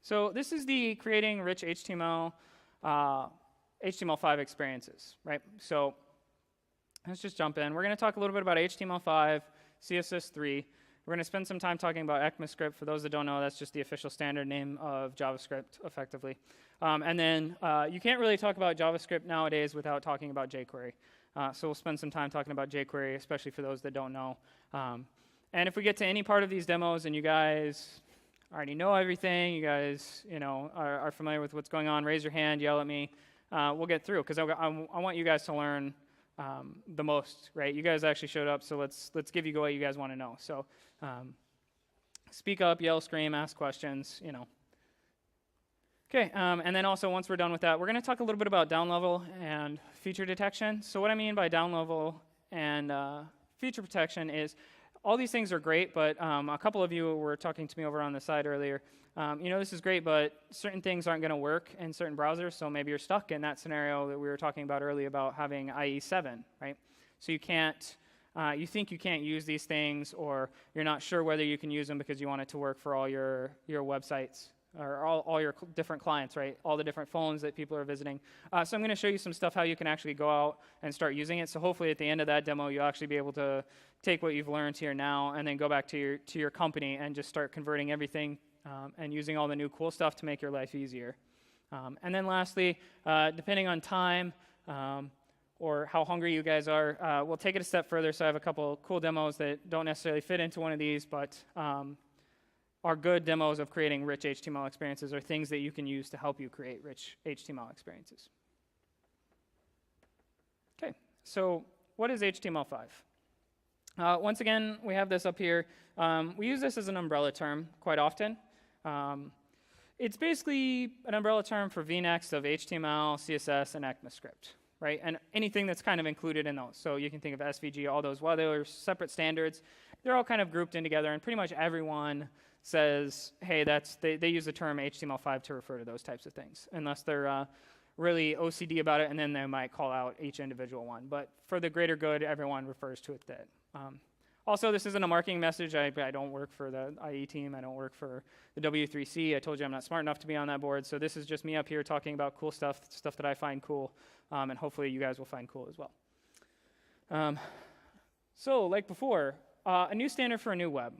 So this is the creating rich HTML, HTML5 experiences, right? So let's just jump in. We're going to talk a little bit about HTML5, CSS3. We're going to spend some time talking about ECMAScript. For those that don't know, that's just the official standard name of JavaScript, effectively. And then you can't really talk about JavaScript nowadays without talking about jQuery. So we'll spend some time talking about jQuery, especially for those that don't know. And if we get to any part of these demos and you guys already know everything, you guys are familiar with what's going on, raise your hand, yell at me. We'll get through, because I want you guys to learn the most, right? You guys actually showed up, so let's give you what you guys want to know. So speak up, yell, scream, ask questions, Okay, and then also once we're done with that, we're going to talk a little bit about down level and feature detection. So what I mean by down level and feature protection is all these things are great, but a couple of you were talking to me over on the side earlier. This is great, but certain things aren't going to work in certain browsers, so maybe you're stuck in that scenario that we were talking about earlier about having IE7, right? So you can't, you think you can't use these things, or you're not sure whether you can use them because you want it to work for all your websites, or all your different clients, right? All the different phones that people are visiting. So I'm going to show you some stuff how you can actually go out and start using it. So hopefully at the end of that demo, you'll actually be able to take what you've learned here now and then go back to your company and just start converting everything and using all the new cool stuff to make your life easier. And then lastly, depending on time or how hungry you guys are, we'll take it a step further. So I have a couple cool demos that don't necessarily fit into one of these, but are good demos of creating rich HTML experiences, or things that you can use to help you create rich HTML experiences. Okay, so what is HTML5? Once again, we have this up here. We use this as an umbrella term quite often. It's basically an umbrella term for VNext of HTML, CSS, and ECMAScript, right? And anything that's kind of included in those. So you can think of SVG, all those. While they're separate standards, they're all kind of grouped in together, and pretty much everyone says, hey, they use the term HTML5 to refer to those types of things, unless they're really OCD about it, and then they might call out each individual one. But for the greater good, everyone refers to it that. Also, this isn't a marketing message. I don't work for the IE team. I don't work for the W3C. I told you I'm not smart enough to be on that board, so this is just me up here talking about cool stuff that I find cool, and hopefully you guys will find cool as well. So, like before, a new standard for a new web.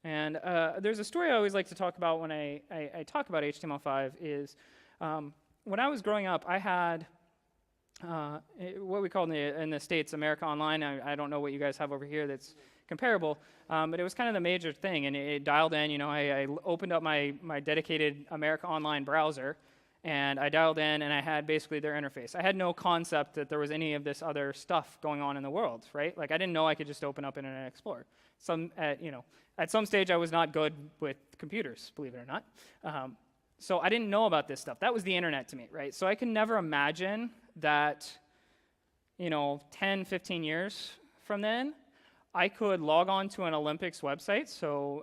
And there's a story I always like to talk about when I talk about HTML5 is when I was growing up, I had what we call in the States America Online. I don't know what you guys have over here that's comparable, but it was kind of the major thing. And it dialed in, I opened up my dedicated America Online browser, and I dialed in, and I had basically their interface. I had no concept that there was any of this other stuff going on in the world, right? Like, I didn't know I could just open up Internet Explorer. At some stage, I was not good with computers, believe it or not. So I didn't know about this stuff. That was the internet to me, right? So I can never imagine that, 10, 15 years from then, I could log on to an Olympics website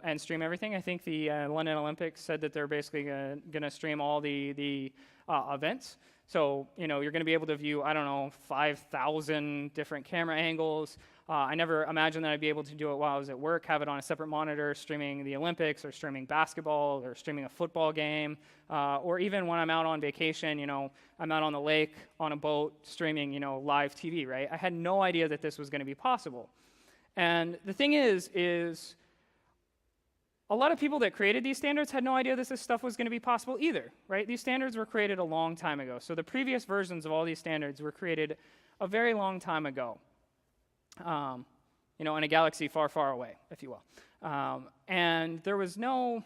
and stream everything. I think the London Olympics said that they're basically going to stream all the events. So, you're going to be able to view, 5,000 different camera angles. I never imagined that I'd be able to do it while I was at work, have it on a separate monitor, streaming the Olympics or streaming basketball or streaming a football game. Or even when I'm out on vacation, I'm out on the lake on a boat streaming, live TV, right? I had no idea that this was going to be possible. And the thing is a lot of people that created these standards had no idea that this stuff was going to be possible either, right? These standards were created a long time ago. So the previous versions of all these standards were created a very long time ago, in a galaxy far, far away, if you will. And there was no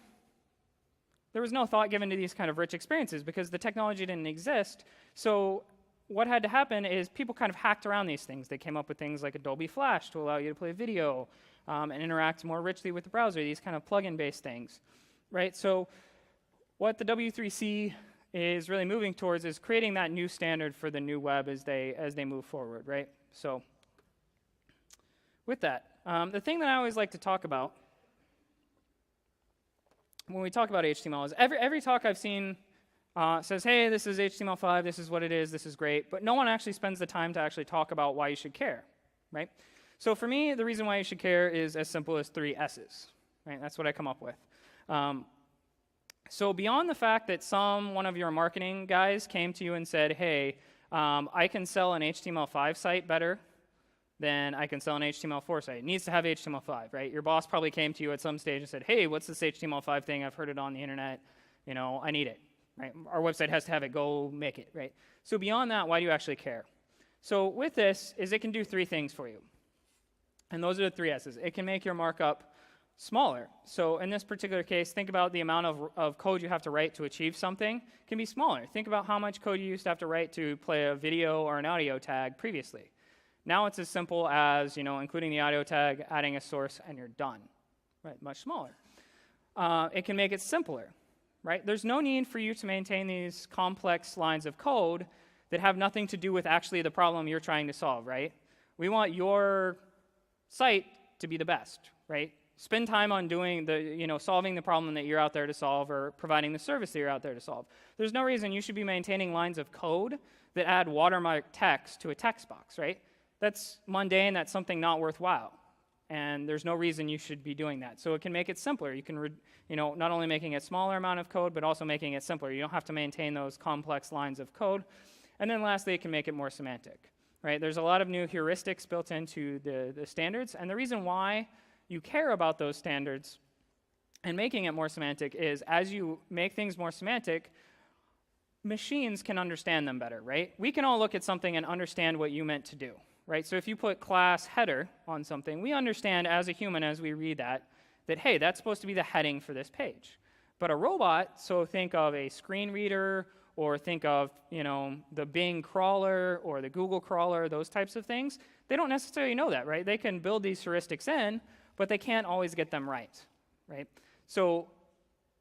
thought given to these kind of rich experiences because the technology didn't exist. So what had to happen is people kind of hacked around these things. They came up with things like Adobe Flash to allow you to play video and interact more richly with the browser, these kind of plugin-based things, right? So what the W3C is really moving towards is creating that new standard for the new web as they move forward, right? So with that, the thing that I always like to talk about when we talk about HTML is every talk I've seen says, hey, this is HTML5, this is what it is, this is great, but no one actually spends the time to actually talk about why you should care, right? So for me, the reason why you should care is as simple as 3 S's, right? That's what I come up with. So beyond the fact that one of your marketing guys came to you and said, hey, I can sell an HTML5 site better than I can sell an HTML4 site. It needs to have HTML5, right? Your boss probably came to you at some stage and said, hey, what's this HTML5 thing? I've heard it on the internet. I need it, right? Our website has to have it. Go make it, right? So beyond that, why do you actually care? So with this is it can do three things for you. And those are the three S's. It can make your markup smaller. So in this particular case, think about the amount of code you have to write to achieve something can be smaller. Think about how much code you used to have to write to play a video or an audio tag previously. Now it's as simple as including the audio tag, adding a source, and you're done. Right? Much smaller. It can make it simpler. Right? There's no need for you to maintain these complex lines of code that have nothing to do with actually the problem you're trying to solve. Right? We want your site to be the best. Right? Spend time on doing solving the problem that you're out there to solve or providing the service that you're out there to solve. There's no reason you should be maintaining lines of code that add watermark text to a text box, right? That's mundane, that's something not worthwhile. And there's no reason you should be doing that. So it can make it simpler. You can, not only making a smaller amount of code, but also making it simpler. You don't have to maintain those complex lines of code. And then lastly, it can make it more semantic, right? There's a lot of new heuristics built into the standards. And the reason why you care about those standards and making it more semantic is as you make things more semantic, machines can understand them better, right? We can all look at something and understand what you meant to do, right? So if you put class header on something, we understand as a human as we read that, hey, that's supposed to be the heading for this page. But a robot, so think of a screen reader or think of, the Bing crawler or the Google crawler, those types of things, they don't necessarily know that, right? They can build these heuristics in, but they can't always get them right? So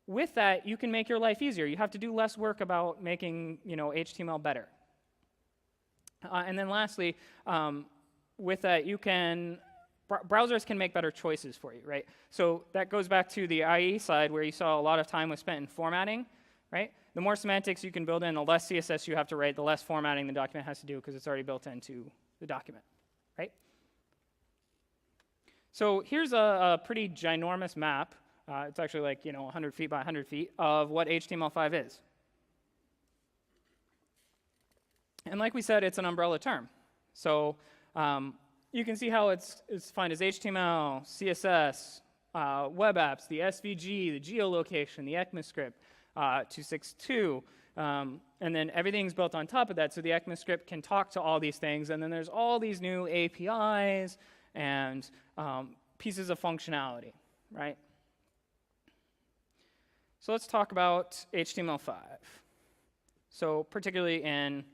with that, you can make your life easier. You have to do less work about making, HTML better. And then lastly, with that, browsers can make better choices for you, right? So that goes back to the IE side where you saw a lot of time was spent in formatting, right? The more semantics you can build in, the less CSS you have to write, the less formatting the document has to do because it's already built into the document, right? So here's a pretty ginormous map. It's actually like 100 feet by 100 feet of what HTML5 is. And like we said, it's an umbrella term. So you can see how it's defined as HTML, CSS, web apps, the SVG, the geolocation, the ECMAScript, 262, and then everything's built on top of that. So the ECMAScript can talk to all these things, and then there's all these new APIs and pieces of functionality, right? So let's talk about HTML5. So particularly in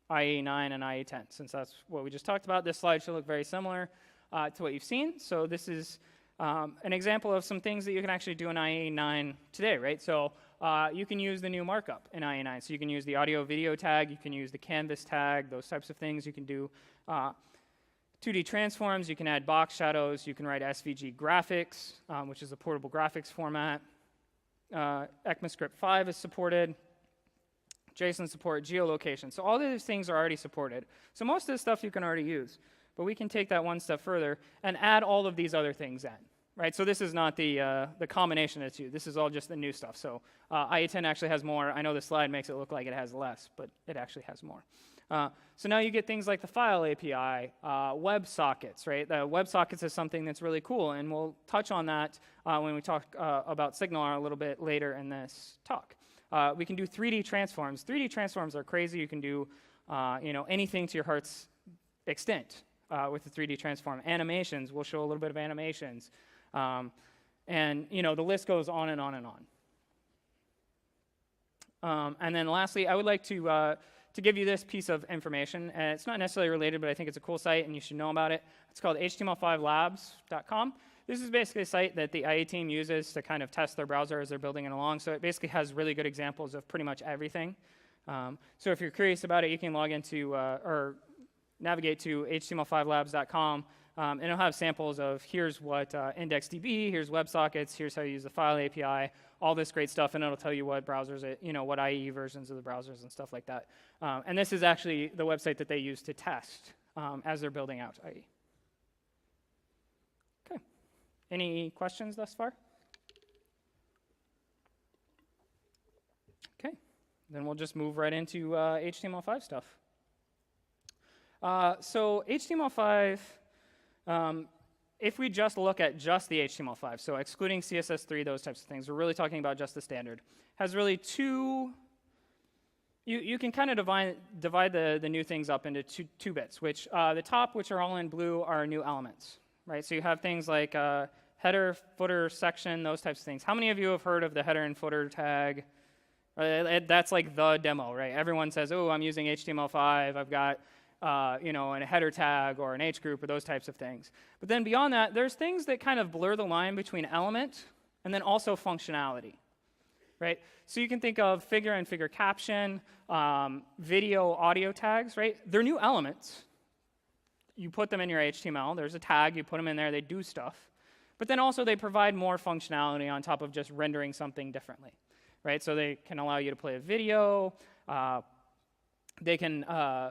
IE9 and IE10, since that's what we just talked about, this slide should look very similar to what you've seen. So this is an example of some things that you can actually do in IE9 today, right? So you can use the new markup in IE9. So you can use the audio-video tag, you can use the canvas tag, those types of things. You can do 2D transforms, you can add box shadows, you can write SVG graphics, which is a portable graphics format. ECMAScript 5 is supported. JSON support, geolocation. So all these things are already supported. So most of this stuff you can already use. But we can take that one step further and add all of these other things in. Right? So this is not the combination of the two. This is all just the new stuff. So IE10 actually has more. I know the slide makes it look like it has less, but it actually has more. So now you get things like the file API, WebSockets, right? The WebSockets is something that's really cool, and we'll touch on that when we talk about Signal a little bit later in this talk. We can do 3D transforms. 3D transforms are crazy. You can do anything to your heart's extent with the 3D transform. Animations, we'll show a little bit of animations. And the list goes on and on and on. And then lastly, I would like to give you this piece of information. And it's not necessarily related, but I think it's a cool site, and you should know about it. It's called HTML5labs.com. This is basically a site that the IE team uses to kind of test their browser as they're building it along. So it basically has really good examples of pretty much everything. So if you're curious about it, you can log into or navigate to HTML5labs.com, and it'll have samples of here's what IndexedDB, here's WebSockets, here's how you use the file API, all this great stuff, and it'll tell you what browsers, what IE versions of the browsers and stuff like that. And this is actually the website that they use to test as they're building out IE. Okay. Any questions thus far? then we'll just move right into HTML5 stuff. So HTML5, if we just look at just the HTML5, so excluding CSS3, those types of things, we're really talking about just the standard, has really two, you can kind of divide the new things up into two bits, which the top, which are all in blue, are new elements, right? So you have things like header, footer, section, those types of things. How many of you have heard of the header and footer tag? That's like the demo, right? Everyone says, oh, I'm using HTML5, I've got a header tag or an H group or those types of things. But then beyond that, there's things that kind of blur the line between element and then also functionality, right? So you can think of figure and figure caption, video, audio tags, right? They're new elements. You put them in your HTML. There's a tag. You put them in there. They do stuff. But then also they provide more functionality on top of just rendering something differently, right? So they can allow you to play a video. They can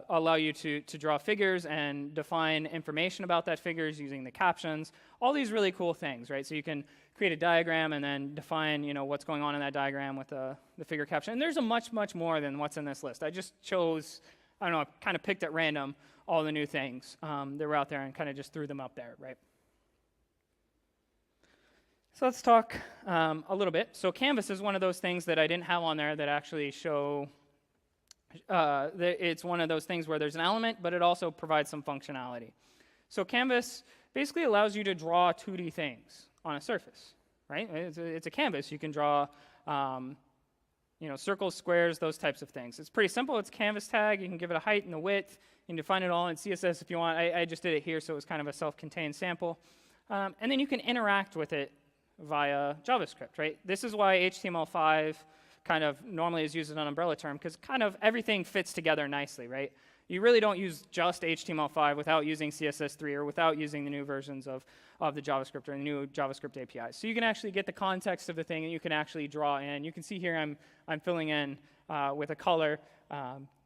allow you to draw figures and define information about that figures using the captions. All these really cool things, right? So you can create a diagram and then define, what's going on in that diagram with the figure caption. And there's a much, much more than what's in this list. I just chose, I kind of picked at random all the new things that were out there and kind of just threw them up there, right? So let's talk a little bit. So Canvas is one of those things that I didn't have on there that actually show. It's one of those things where there's an element, but it also provides some functionality. So Canvas basically allows you to draw 2D things on a surface, right? It's a canvas. You can draw, circles, squares, those types of things. It's pretty simple. It's a canvas tag. You can give it a height and a width. You can define it all in CSS if you want. I just did it here, so it was kind of a self-contained sample. And then you can interact with it via JavaScript, right? This is why HTML5 kind of normally is used as an umbrella term, because kind of everything fits together nicely, right? You really don't use just HTML5 without using CSS3 or without using the new versions of the JavaScript or the new JavaScript APIs. So you can actually get the context of the thing and you can actually draw in. You can see here I'm filling in with a color.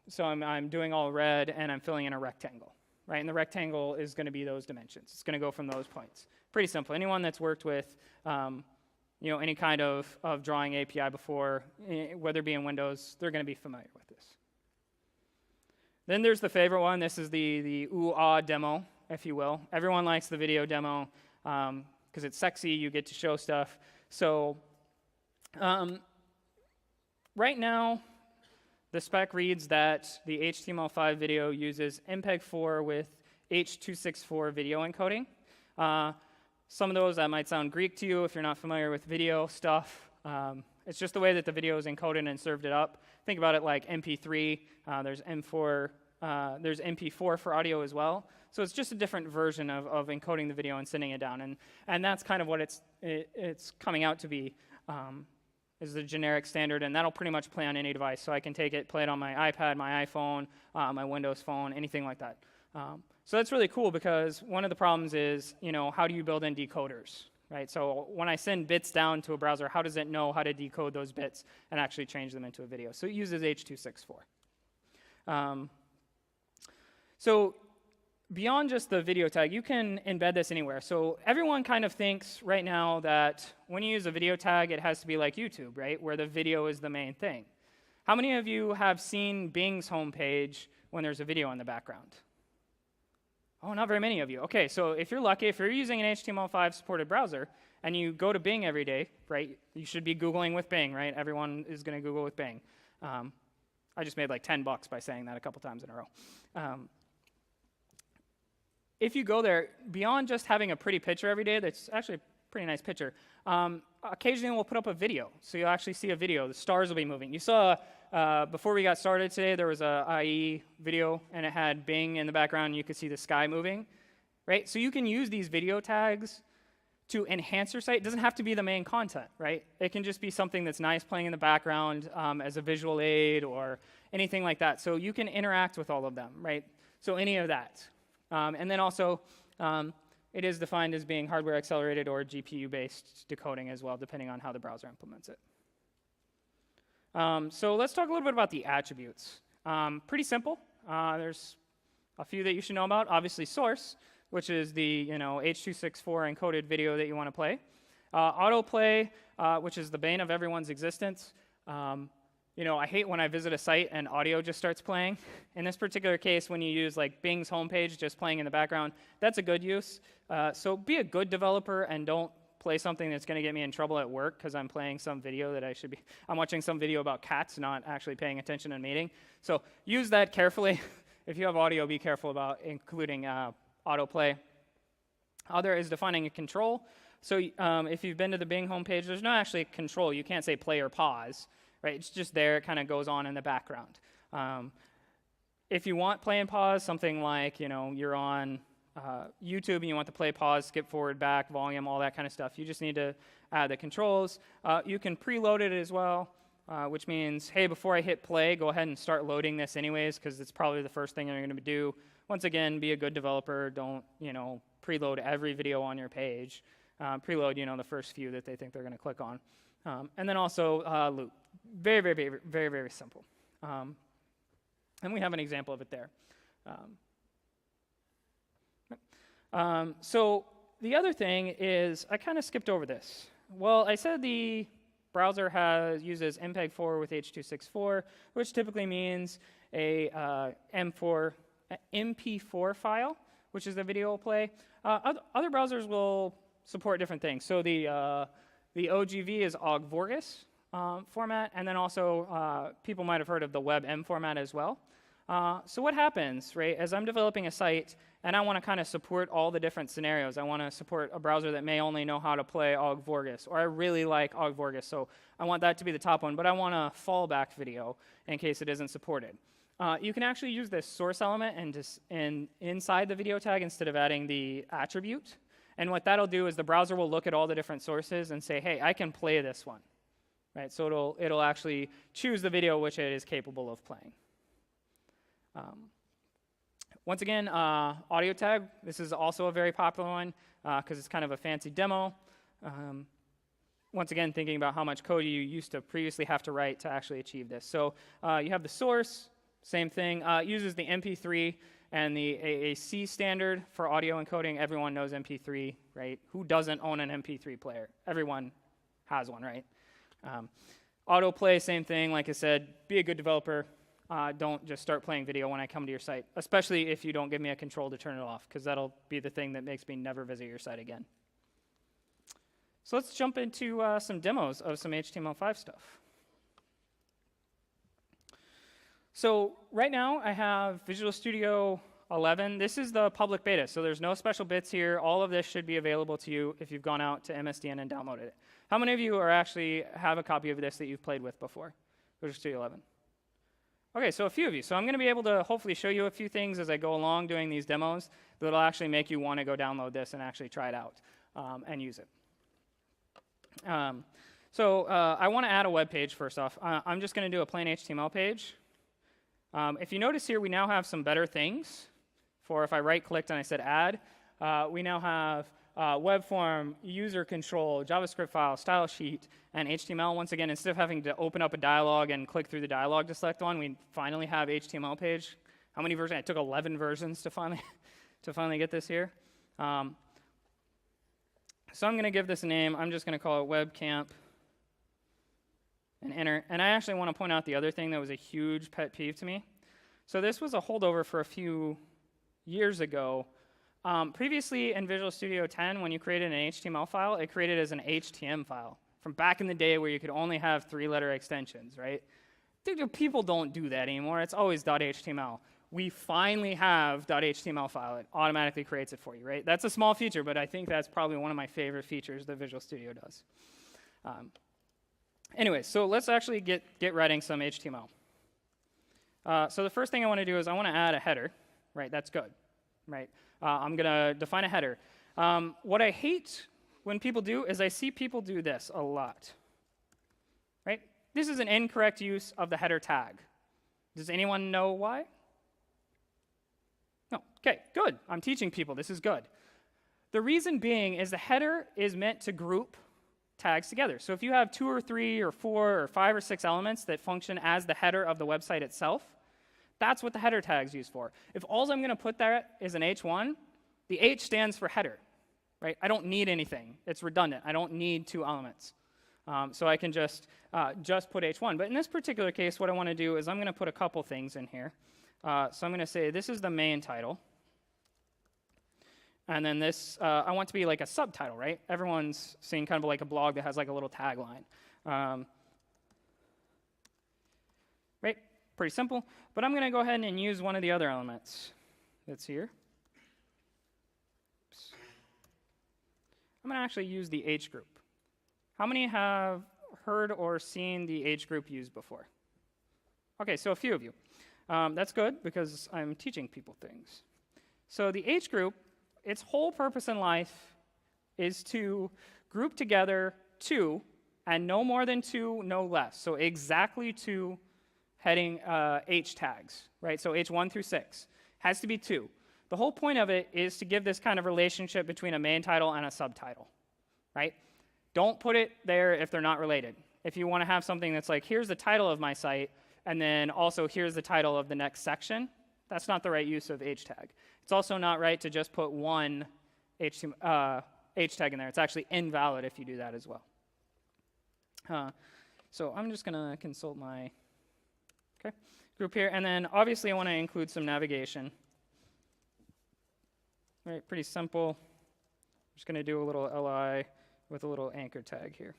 So I'm doing all red and I'm filling in a rectangle, right? And the rectangle is going to be those dimensions. It's going to go from those points. Pretty simple. Anyone that's worked with any kind of drawing API before, whether it be in Windows, they're going to be familiar with this. Then there's the favorite one. This is the ooh-ah demo, if you will. Everyone likes the video demo because it's sexy. You get to show stuff. So right now, the spec reads that the HTML5 video uses MPEG-4 with H.264 video encoding. Some of those, that might sound Greek to you if you're not familiar with video stuff. It's just the way that the video is encoded and served it up. Think about it like MP3. There's M4. There's MP4 for audio as well. So it's just a different version of encoding the video and sending it down. And that's kind of what it's coming out to be, is the generic standard. And that'll pretty much play on any device. So I can take it, play it on my iPad, my iPhone, my Windows phone, anything like that. So that's really cool because one of the problems is, how do you build in decoders, right? So when I send bits down to a browser, how does it know how to decode those bits and actually change them into a video? So it uses H.264. So beyond just the video tag, you can embed this anywhere. So everyone kind of thinks right now that when you use a video tag, it has to be like YouTube, right, where the video is the main thing. How many of you have seen Bing's homepage when there's a video in the background? Oh, not very many of you. Okay, so if you're lucky, if you're using an HTML5 supported browser and you go to Bing every day, right, you should be Googling with Bing, right? Everyone is going to Google with Bing. I just made like $10 by saying that a couple times in a row. If you go there, beyond just having a pretty picture every day, that's actually a pretty nice picture, occasionally we'll put up a video. So you'll actually see a video. The stars will be moving. You saw, before we got started today, there was a IE video, and it had Bing in the background, and you could see the sky moving, right? So you can use these video tags to enhance your site. It doesn't have to be the main content, right? It can just be something that's nice playing in the background as a visual aid or anything like that. So you can interact with all of them, right? So any of that. And then also, it is defined as being hardware accelerated or GPU-based decoding as well, depending on how the browser implements it. So let's talk a little bit about the attributes. Pretty simple. There's a few that you should know about. Obviously, source, which is the H.264 encoded video that you want to play. Autoplay, which is the bane of everyone's existence. I hate when I visit a site and audio just starts playing. In this particular case, when you use like Bing's homepage just playing in the background, that's a good use. So be a good developer and don't play something that's going to get me in trouble at work because I'm playing some video that I'm watching some video about cats, not actually paying attention in a meeting. So use that carefully. If you have audio, be careful about including autoplay. Other is defining a control. So if you've been to the Bing homepage, there's no actually control. You can't say play or pause. Right, it's just there, it kind of goes on in the background. If you want play and pause, something like, you're on YouTube and you want to play, pause, skip forward, back, volume, all that kind of stuff, you just need to add the controls. You can preload it as well, which means, hey, before I hit play, go ahead and start loading this anyways, because it's probably the first thing you're going to do. Once again, be a good developer. Don't, preload every video on your page. Preload, the first few that they think they're going to click on. And then also loop. Very, very, very, very, very simple. And we have an example of it there. So the other thing is, I kind of skipped over this. Well, I said the browser uses MPEG-4 with H.264, which typically means a MP4 file, which is the video will play. Other browsers will support different things. So the OGV is OGVorgus format, and then also people might have heard of the WebM format as well. So what happens, right, as I'm developing a site and I want to kind of support all the different scenarios. I want to support a browser that may only know how to play OGVorgus, or I really like OGVorgus, so I want that to be the top one, but I want a fallback video in case it isn't supported. You can actually use this source element and inside the video tag instead of adding the attribute. And what that'll do is the browser will look at all the different sources and say, hey, I can play this one. Right? So it'll actually choose the video which it is capable of playing. Once again, audio tag. This is also a very popular one because it's kind of a fancy demo. Once again, thinking about how much code you used to previously have to write to actually achieve this. So you have the source, same thing. Uses the MP3 and the AAC standard for audio encoding. Everyone knows MP3, right? Who doesn't own an MP3 player? Everyone has one, right? Autoplay, same thing. Like I said, be a good developer. Don't just start playing video when I come to your site, especially if you don't give me a control to turn it off, because that'll be the thing that makes me never visit your site again. So let's jump into some demos of some HTML5 stuff. So right now I have Visual Studio 11. This is the public beta, so there's no special bits here. All of this should be available to you if you've gone out to MSDN and downloaded it. How many of you actually have a copy of this that you've played with before? Visual Studio 11. Okay, so a few of you. So I'm going to be able to hopefully show you a few things as I go along doing these demos that'll actually make you want to go download this and actually try it out and use it. So I want to add a web page first off. I'm just going to do a plain HTML page. If you notice here, we now have some better things. For if I right-clicked and I said add, we now have web form, user control, JavaScript file, style sheet, and HTML. Once again, instead of having to open up a dialog and click through the dialog to select one, we finally have HTML page. How many versions? It took 11 versions to finally get this here. So I'm going to give this a name. I'm just going to call it WebCamp and enter. And I actually want to point out the other thing that was a huge pet peeve to me. So this was a holdover for a few years ago. Previously in Visual Studio 10, when you created an HTML file, it created as an HTML file from back in the day where you could only have three-letter extensions, right? People don't do that anymore. It's always .html. We finally have .html file. It automatically creates it for you, right? That's a small feature, but I think that's probably one of my favorite features that Visual Studio does. Anyway, so let's actually get writing some HTML. So the first thing I want to do is I want to add a header, right? That's good, right? I'm going to define a header. What I hate when people do is I see people do this a lot, right? This is an incorrect use of the header tag. Does anyone know why? No. Okay, good. I'm teaching people. This is good. The reason being is the header is meant to group tags together. So if you have 2 or 3 or 4 or 5 or 6 elements that function as the header of the website itself, that's what the header tag is used for. If all I'm going to put there is an H1, the H stands for header, right? I don't need anything. It's redundant. I don't need 2 elements. So I can just put h1. But in this particular case, what I want to do is I'm going to put a couple things in here. So I'm going to say this is the main title. And then this, I want to be like a subtitle, right? Everyone's seeing kind of like a blog that has like a little tagline. Right? Pretty simple. But I'm going to go ahead and use one of the other elements that's here. Oops. I'm going to actually use the H group. How many have heard or seen the H group used before? Okay, so a few of you. That's good because I'm teaching people things. So the H group, its whole purpose in life is to group together two, and no more than two, no less. So exactly two heading H tags, right? So H1 through 6 has to be two. The whole point of it is to give this kind of relationship between a main title and a subtitle, right? Don't put it there if they're not related. If you want to have something that's like, here's the title of my site, and then also here's the title of the next section, that's not the right use of H tag. It's also not right to just put one H tag in there. It's actually invalid if you do that as well. So I'm just going to consult my group here. And then obviously I want to include some navigation. Right, pretty simple. I'm just going to do a little li with a little anchor tag here,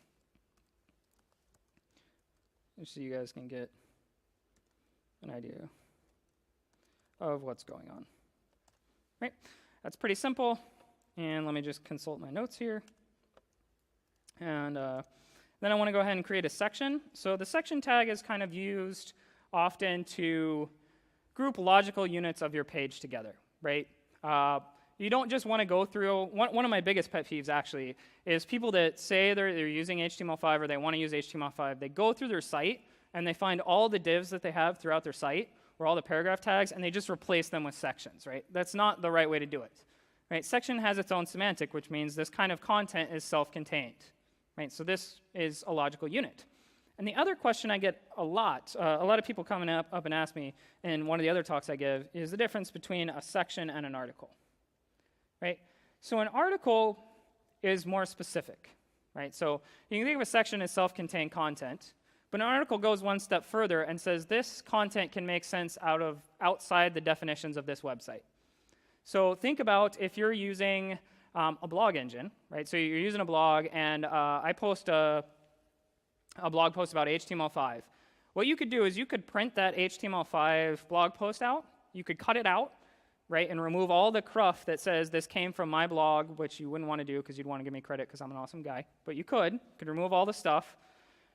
just so you guys can get an idea of what's going on. Right, that's pretty simple. And let me just consult my notes here. And then I want to go ahead and create a section. So the section tag is kind of used often to group logical units of your page together, right? You don't just want to go through, one of my biggest pet peeves actually is people that say they're using HTML5 or they want to use HTML5, they go through their site and they find all the divs that they have throughout their site or all the paragraph tags and they just replace them with sections, right? That's not the right way to do it, right? Section has its own semantic, which means this kind of content is self-contained, right? So this is a logical unit. And the other question I get a lot of people coming up and ask me in one of the other talks I give is the difference between a section and an article. Right? So an article is more specific, right? So you can think of a section as self-contained content, but an article goes one step further and says this content can make sense outside the definitions of this website. So think about if you're using a blog engine, right? So you're using a blog, and I post a blog post about HTML5. What you could do is you could print that HTML5 blog post out, you could cut it out, right, and remove all the cruff that says this came from my blog, which you wouldn't want to do because you'd want to give me credit because I'm an awesome guy. But you could remove all the stuff,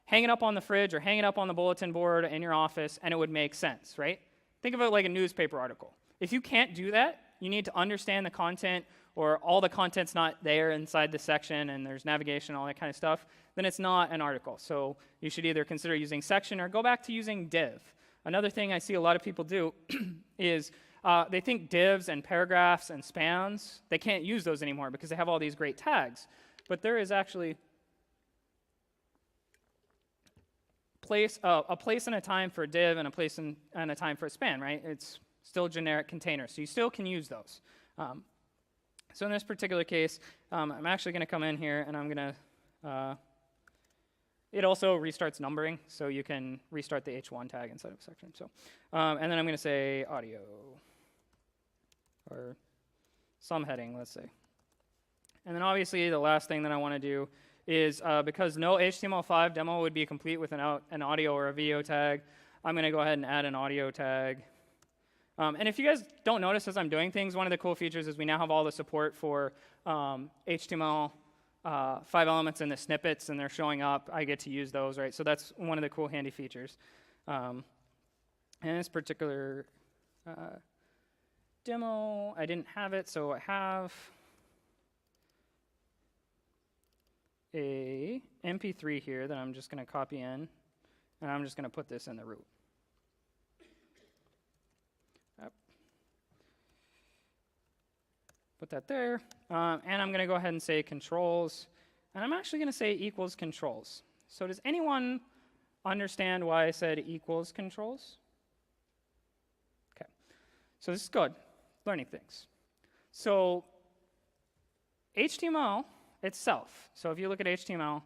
hang it up on the fridge or hang it up on the bulletin board in your office, and it would make sense, right? Think of it like a newspaper article. If you can't do that, you need to understand the content or all the content's not there inside the section and there's navigation, all that kind of stuff, then it's not an article. So you should either consider using section or go back to using div. Another thing I see a lot of people do is they think divs and paragraphs and spans, they can't use those anymore because they have all these great tags. But there is actually a place and a time for a div and a place and a time for a span, right? It's still generic containers, so you still can use those. So in this particular case, I'm actually going to come in here and I'm going to, it also restarts numbering, so you can restart the H1 tag inside of a section. So, and then I'm going to say audio, or some heading, let's say. And then obviously the last thing that I want to do is, because no HTML5 demo would be complete without an audio or a video tag, I'm going to go ahead and add an audio tag. And if you guys don't notice as I'm doing things, one of the cool features is we now have all the support for HTML5 elements in the snippets, and they're showing up. I get to use those, right? So that's one of the cool handy features. And this particular demo, I didn't have it, so I have a MP3 here that I'm just going to copy in, and I'm just going to put this in the root. Put that there, and I'm going to go ahead and say controls, and I'm actually going to say equals controls. So does anyone understand why I said equals controls? Okay, so this is good, learning things. So HTML itself, so if you look at HTML,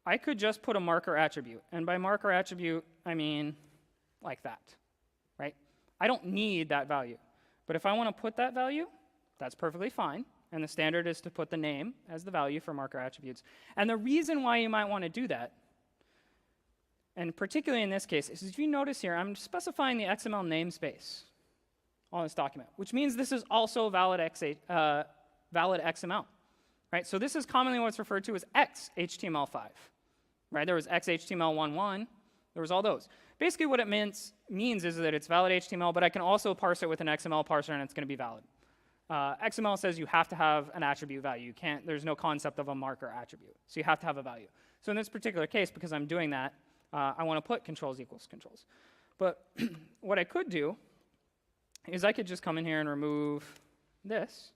I could just put a marker attribute. And by marker attribute, I mean like that, right? I don't need that value. But if I want to put that value, that's perfectly fine. And the standard is to put the name as the value for marker attributes. And the reason why you might want to do that, and particularly in this case, is if you notice here, I'm specifying the XML namespace on this document, which means this is also valid XML. Right? So this is commonly what's referred to as XHTML5. Right? There was XHTML11. There was all those. Basically what it means is that it's valid HTML, but I can also parse it with an XML parser, and it's going to be valid. XML says you have to have an attribute value. You can't, there's no concept of a marker attribute. So you have to have a value. So in this particular case, because I'm doing that, I want to put controls equals controls. But what I could do is I could just come in here and remove this,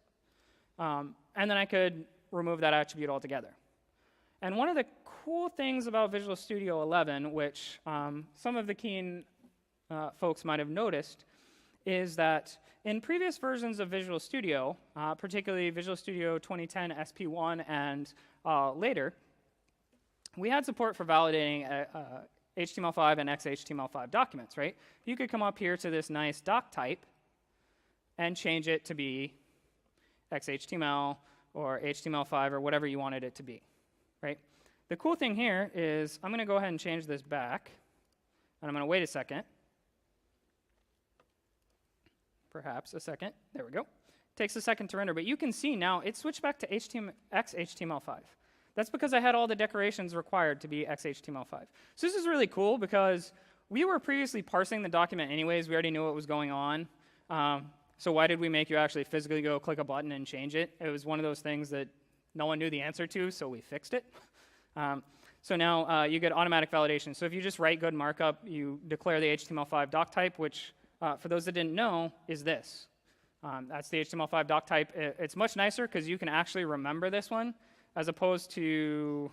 and then I could remove that attribute altogether. And one of the cool things about Visual Studio 11, which some of the keen folks might have noticed, is that in previous versions of Visual Studio, particularly Visual Studio 2010 SP1 and later, we had support for validating HTML5 and XHTML5 documents, right? You could come up here to this nice doc type and change it to be XHTML or HTML5 or whatever you wanted it to be, right? The cool thing here is I'm going to go ahead and change this back, and I'm going to wait a second. Perhaps a second. There we go. Takes a second to render, but you can see now it switched back to XHTML5. That's because I had all the decorations required to be XHTML5. So this is really cool because we were previously parsing the document anyways. We already knew what was going on. So why did we make you actually physically go click a button and change it? It was one of those things that no one knew the answer to, so we fixed it. So now you get automatic validation. So if you just write good markup, you declare the HTML5 doc type, which for those that didn't know, is this. That's the HTML5 doc type. It's much nicer because you can actually remember this one, as opposed to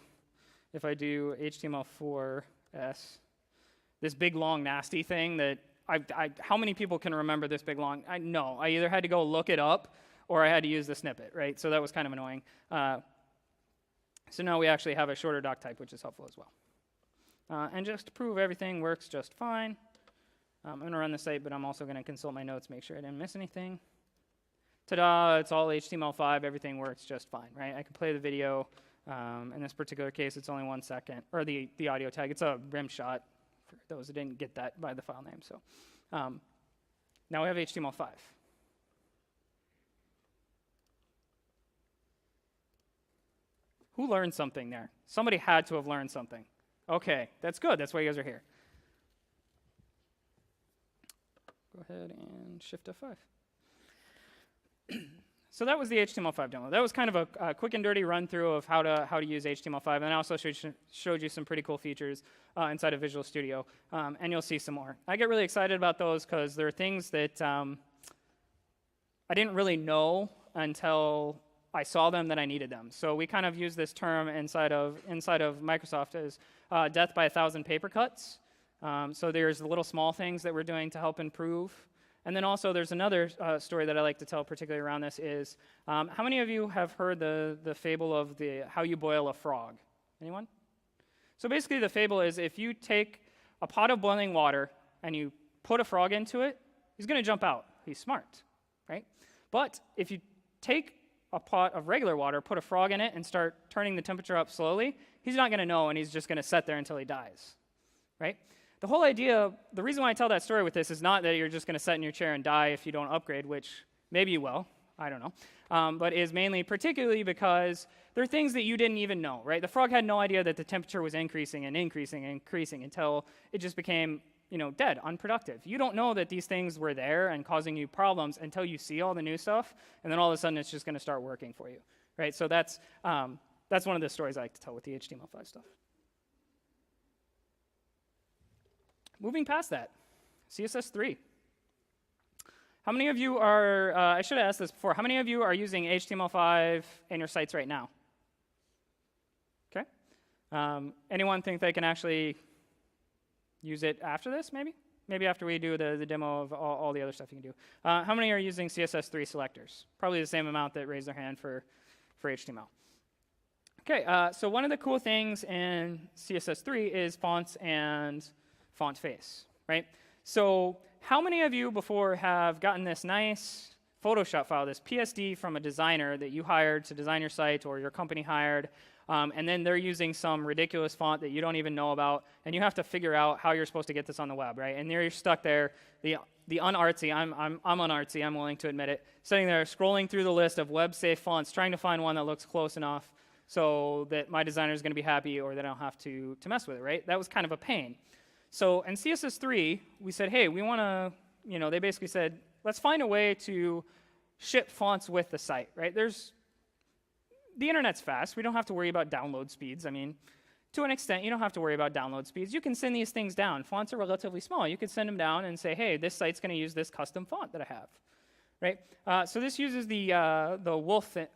if I do HTML4S, this big, long, nasty thing that how many people can remember this big, long? I either had to go look it up or I had to use the snippet, right? So that was kind of annoying. So now we actually have a shorter doc type, which is helpful as well. And just to prove everything works just fine, I'm going to run the site, but I'm also going to consult my notes, make sure I didn't miss anything. Ta-da, it's all HTML5, everything works just fine, right? I can play the video. In this particular case, it's only 1 second, or the audio tag. It's a rim shot for those that didn't get that by the file name. So now we have HTML5. Who learned something there? Somebody had to have learned something. Okay, that's good. That's why you guys are here. Go ahead and Shift F5. So that was the HTML5 demo. That was kind of a quick and dirty run through of how to use HTML5, and I also showed you some pretty cool features inside of Visual Studio, and you'll see some more. I get really excited about those because there are things that I didn't really know until I saw them that I needed them. So we kind of use this term inside of Microsoft as death by 1,000 paper cuts. So there's the little small things that we're doing to help improve. And then also there's another story that I like to tell, particularly around this, is how many of you have heard the fable of how you boil a frog? Anyone? So basically the fable is if you take a pot of boiling water and you put a frog into it, he's going to jump out. He's smart, right? But if you take a pot of regular water, put a frog in it, and start turning the temperature up slowly, he's not going to know, and he's just going to sit there until he dies, right? The whole idea, the reason why I tell that story with this is not that you're just going to sit in your chair and die if you don't upgrade, which maybe you will, I don't know, but is mainly particularly because there are things that you didn't even know, right? The frog had no idea that the temperature was increasing and increasing and increasing until it just became, dead, unproductive. You don't know that these things were there and causing you problems until you see all the new stuff, and then all of a sudden it's just going to start working for you, right? So that's one of the stories I like to tell with the HTML5 stuff. Moving past that, CSS3. How many of you are, I should have asked this before, how many of you are using HTML5 in your sites right now? Okay. Anyone think they can actually use it after this, maybe? Maybe after we do the demo of all the other stuff you can do. How many are using CSS3 selectors? Probably the same amount that raised their hand for HTML. Okay, so one of the cool things in CSS3 is fonts and font face, right? So how many of you before have gotten this nice Photoshop file, this PSD from a designer that you hired to design your site or your company hired, and then they're using some ridiculous font that you don't even know about, and you have to figure out how you're supposed to get this on the web, right? And you're stuck there, the unartsy, I'm unartsy, I'm willing to admit it, sitting there scrolling through the list of web-safe fonts, trying to find one that looks close enough so that my designer is going to be happy or that I don't have to mess with it, right? That was kind of a pain. So in CSS3, we said, hey, we want to, they basically said, let's find a way to ship fonts with the site, right? The internet's fast. We don't have to worry about download speeds. I mean, to an extent, you don't have to worry about download speeds. You can send these things down. Fonts are relatively small. You could send them down and say, hey, this site's going to use this custom font that I have. Right? So this uses the WOLF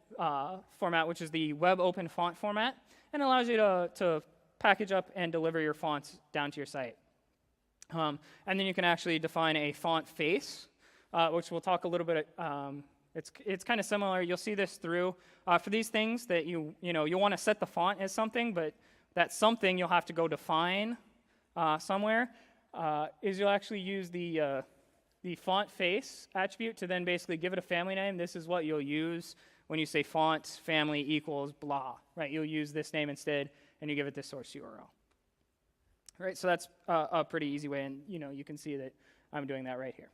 format, which is the Web Open Font format, and allows you to package up and deliver your fonts down to your site. And then you can actually define a font face, which we'll talk a little bit. It's kind of similar. You'll see this through for these things that you want to set the font as something, but that something you'll have to go define somewhere. Is you'll actually use the font face attribute to then basically give it a family name. This is what you'll use when you say font family equals blah, right? You'll use this name instead, and you give it this source URL. Right, so that's a pretty easy way, and you can see that I'm doing that right here.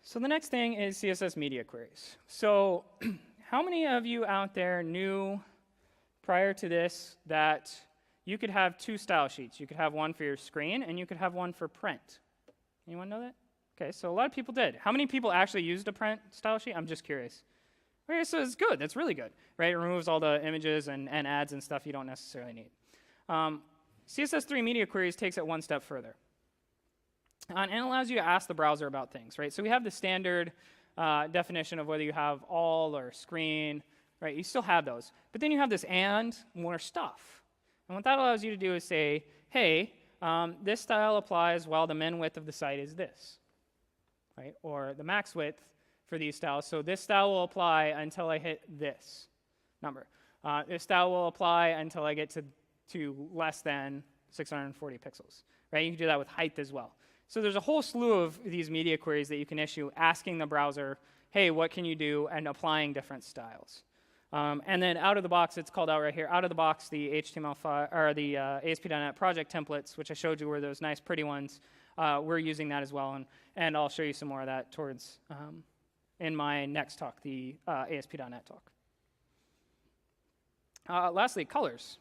So the next thing is CSS media queries. So how many of you out there knew prior to this that you could have two style sheets? You could have one for your screen, and you could have one for print. Anyone know that? Okay, so a lot of people did. How many people actually used a print style sheet? I'm just curious. Okay, so it's good. That's really good, right? It removes all the images and ads and stuff you don't necessarily need. CSS3 media queries takes it one step further. And it allows you to ask the browser about things, right? So we have the standard definition of whether you have all or screen, right? You still have those. But then you have this and more stuff. And what that allows you to do is say, hey, this style applies while the min width of the site is this, right? Or the max width for these styles. So this style will apply until I hit this number. This style will apply until I get to less than 640 pixels, right? You can do that with height as well. So there's a whole slew of these media queries that you can issue asking the browser, hey, what can you do, and applying different styles. And then out of the box, it's called out right here. Out of the box, the HTML5 or the ASP.NET project templates, which I showed you were those nice, pretty ones. We're using that as well, and I'll show you some more of that towards in my next talk, the ASP.NET talk. Lastly, colors.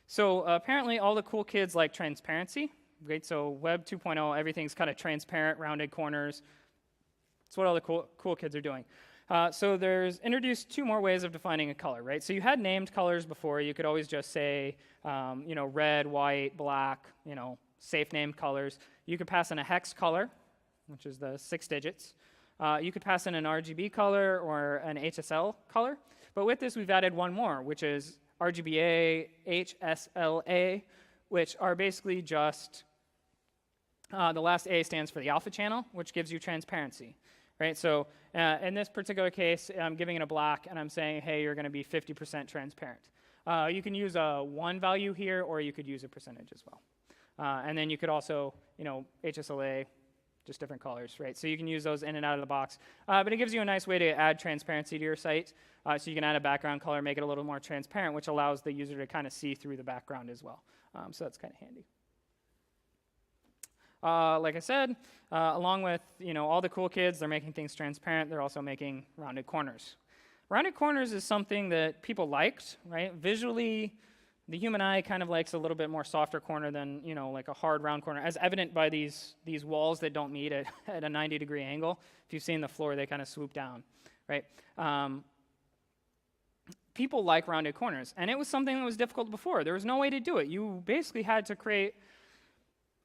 So apparently, all the cool kids like transparency. Right? So Web 2.0, everything's kind of transparent, rounded corners. That's what all the cool kids are doing. So there's introduced two more ways of defining a color, right? So you had named colors before. You could always just say, red, white, black, safe named colors. You could pass in a hex color, which is the 6 digits. You could pass in an RGB color or an HSL color. But with this, we've added one more, which is RGBA, HSLA, which are basically just the last A stands for the alpha channel, which gives you transparency. Right, so in this particular case, I'm giving it a black, and I'm saying, hey, you're going to be 50% transparent. You can use a 1 value here, or you could use a percentage as well. And then you could also, HSLA, just different colors, right? So you can use those in and out of the box. But it gives you a nice way to add transparency to your site. So you can add a background color, make it a little more transparent, which allows the user to kind of see through the background as well. So that's kind of handy. Like I said, along with all the cool kids, they're making things transparent. They're also making rounded corners. Rounded corners is something that people liked, right? Visually, the human eye kind of likes a little bit more softer corner than like a hard round corner, as evident by these walls that don't meet at a 90-degree angle. If you've seen the floor, they kind of swoop down, right? People like rounded corners, and it was something that was difficult before. There was no way to do it. You basically had to create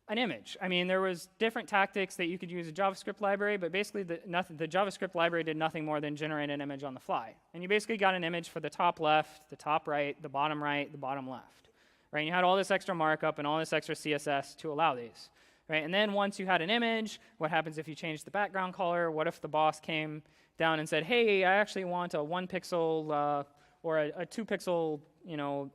an image. I mean, there was different tactics that you could use a JavaScript library, but basically the JavaScript library did nothing more than generate an image on the fly. And you basically got an image for the top left, the top right, the bottom left. Right? And you had all this extra markup and all this extra CSS to allow these. Right? And then once you had an image, what happens if you change the background color? What if the boss came down and said, hey, I actually want a 1 pixel or a 2 pixel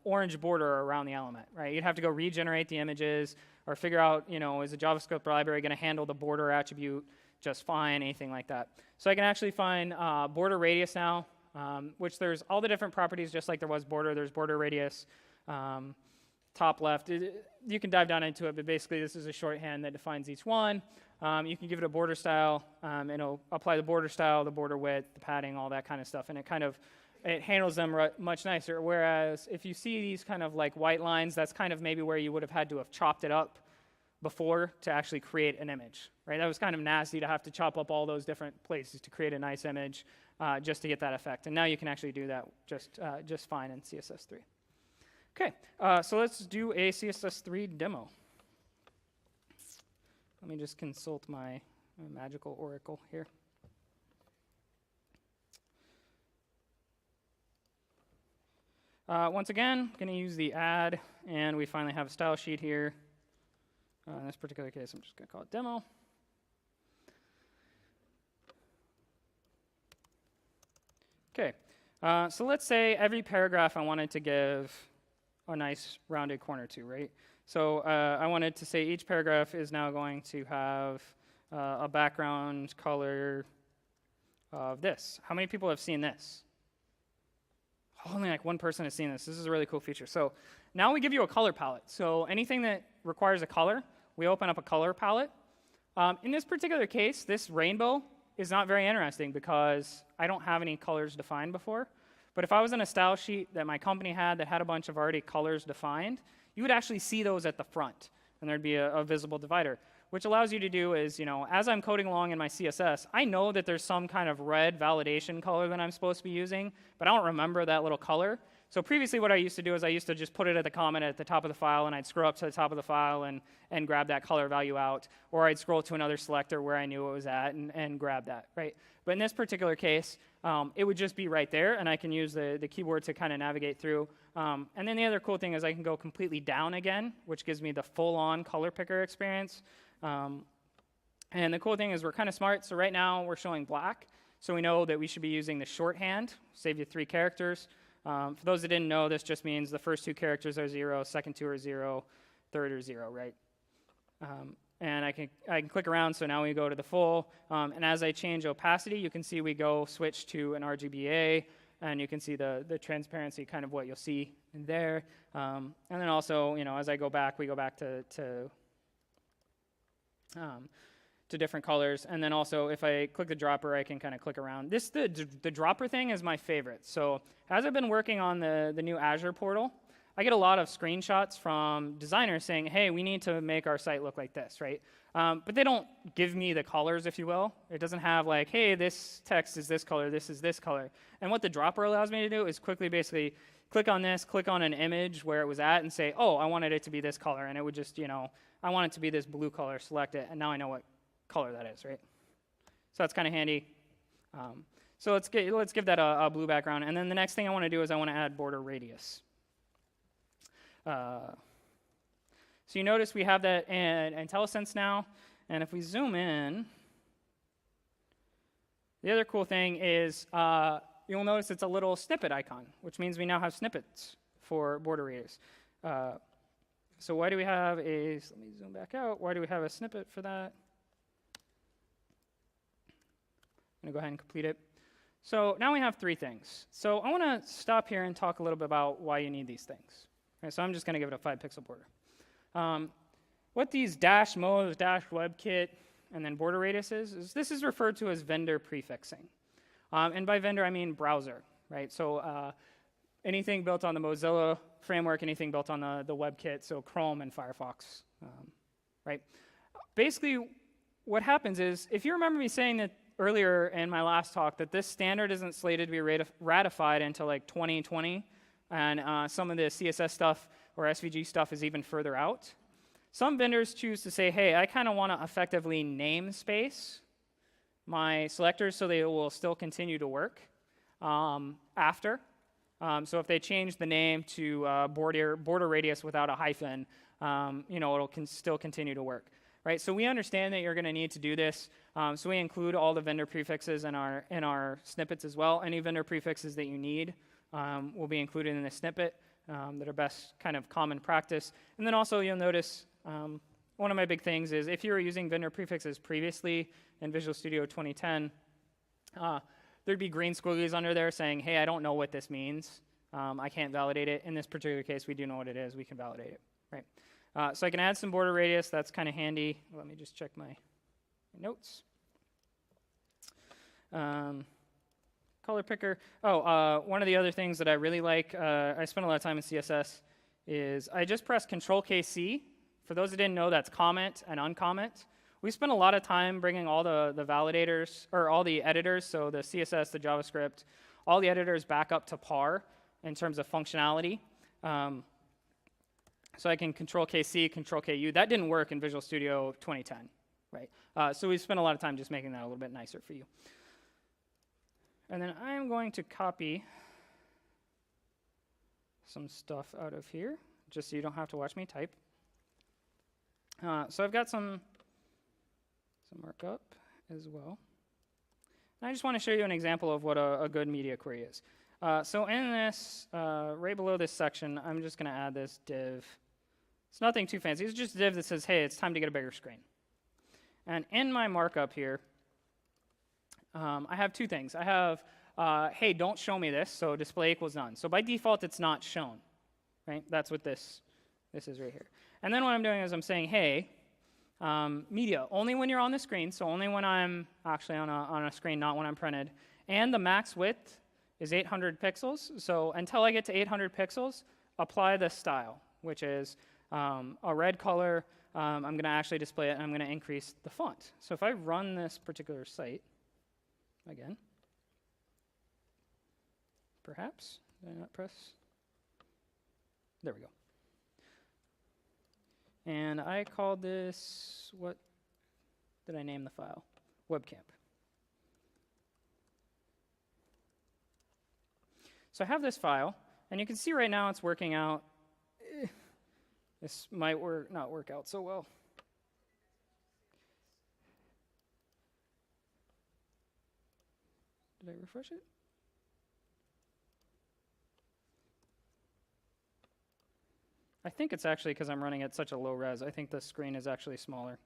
orange border around the element, right? You'd have to go regenerate the images or figure out, is a JavaScript library going to handle the border attribute just fine, anything like that. So I can actually find border radius now, which there's all the different properties just like there was border. There's border radius, top left. You can dive down into it, but basically this is a shorthand that defines each one. You can give it a border style, and it'll apply the border style, the border width, the padding, all that kind of stuff, and it handles them much nicer. Whereas if you see these kind of like white lines, that's kind of maybe where you would have had to have chopped it up before to actually create an image, right? That was kind of nasty to have to chop up all those different places to create a nice image just to get that effect. And now you can actually do that just fine in CSS3. Okay, so let's do a CSS3 demo. Let me just consult my magical oracle here. Once again, I'm going to use the add, and we finally have a style sheet here. In this particular case, I'm just going to call it demo. Okay, so let's say every paragraph I wanted to give a nice rounded corner to, right? So I wanted to say each paragraph is now going to have a background color of this. How many people have seen this? Only like one person has seen this. This is a really cool feature. So now we give you a color palette. So anything that requires a color, we open up a color palette. In this particular case, this rainbow is not very interesting because I don't have any colors defined before. But if I was in a style sheet that my company had that had a bunch of already colors defined, you would actually see those at the front, and there'd be a visible divider. Which allows you to do is, as I'm coding along in my CSS, I know that there's some kind of red validation color that I'm supposed to be using, but I don't remember that little color. So previously what I used to do is I used to just put it at the comment at the top of the file, and I'd scroll up to the top of the file and grab that color value out, or I'd scroll to another selector where I knew it was at and grab that, right? But in this particular case, it would just be right there, and I can use the keyboard to kind of navigate through. And then the other cool thing is I can go completely down again, which gives me the full-on color picker experience. And the cool thing is we're kind of smart. So right now we're showing black. So we know that we should be using the shorthand, save you 3 characters. For those that didn't know, this just means the first 2 characters are 0, second 2 are 0, third are 0, right? And I can click around, so now we go to the full. And as I change opacity, you can see we go switch to an RGBA, and you can see the transparency, kind of what you'll see in there. And then also, as I go back, we go back to different colors. And then also, if I click the dropper, I can kind of click around. The dropper thing is my favorite. So as I've been working on the new Azure portal, I get a lot of screenshots from designers saying, hey, we need to make our site look like this, right? But they don't give me the colors, if you will. It doesn't have like, hey, this text is this color, this is this color. And what the dropper allows me to do is quickly basically click on this, click on an image where it was at, and say, oh, I wanted it to be this color. And it would just, I want it to be this blue color, select it, and now I know what color that is, right? So that's kind of handy. So let's give that a blue background. And then the next thing I want to do is I want to add border radius. So you notice we have that in IntelliSense now. And if we zoom in, the other cool thing is you'll notice it's a little snippet icon, which means we now have snippets for border radius. So why do we have let me zoom back out. Why do we have a snippet for that? I'm going to go ahead and complete it. So now we have 3 things. So I want to stop here and talk a little bit about why you need these things. Okay, so I'm just going to give it a 5-pixel border. What these dash modes, dash WebKit, and then border radius is this is referred to as vendor prefixing. And by vendor, I mean browser, right? So anything built on the Mozilla framework, anything built on the WebKit, so Chrome and Firefox, right? Basically, what happens is, if you remember me saying that earlier in my last talk, that this standard isn't slated to be ratified until like 2020, and some of the CSS stuff or SVG stuff is even further out. Some vendors choose to say, hey, I kind of want to effectively namespace my selectors so they will still continue to work after. So if they change the name to border radius without a hyphen, it'll still continue to work. right? So we understand that you're going to need to do this. So we include all the vendor prefixes in our snippets as well. Any vendor prefixes that you need will be included in the snippet that are best kind of common practice. And then also you'll notice one of my big things is if you were using vendor prefixes previously in Visual Studio 2010, there'd be green squigglies under there saying, hey, I don't know what this means. I can't validate it. In this particular case, we do know what it is. We can validate it, right? So I can add some border radius. That's kind of handy. Let me just check my notes. Color picker. One of the other things that I really like, I spend a lot of time in CSS, is I just press Control-KC. For those that didn't know, that's comment and uncomment. We spent a lot of time bringing all the validators, or all the editors, so the CSS, the JavaScript, all the editors back up to par in terms of functionality. So I can Control-KC, Control-KU. That didn't work in Visual Studio 2010, right? So we spent a lot of time just making that a little bit nicer for you. And then I'm going to copy some stuff out of here, just so you don't have to watch me type. So I've got some markup as well. And I just want to show you an example of what a good media query is. So in this, right below this section, I'm just going to add this div. It's nothing too fancy. It's just a div that says, hey, it's time to get a bigger screen. And in my markup here, I have two things. I have, hey, don't show me this, so display equals none. So by default, it's not shown, right? That's what this is right here. And then what I'm doing is I'm saying, hey, media, only when you're on the screen, so only when I'm actually on a screen, not when I'm printed. And the max width is 800 pixels. So until I get to 800 pixels, apply the style, which is a red color. I'm going to actually display it, and I'm going to increase the font. So if I run this particular site, again, perhaps, did I not press? There we go. And I called this, what did I name the file? Webcamp. So I have this file, and you can see right now it's working out. This might not work out so well. Did I refresh it? I think it's actually because I'm running at such a low res. I think the screen is actually smaller,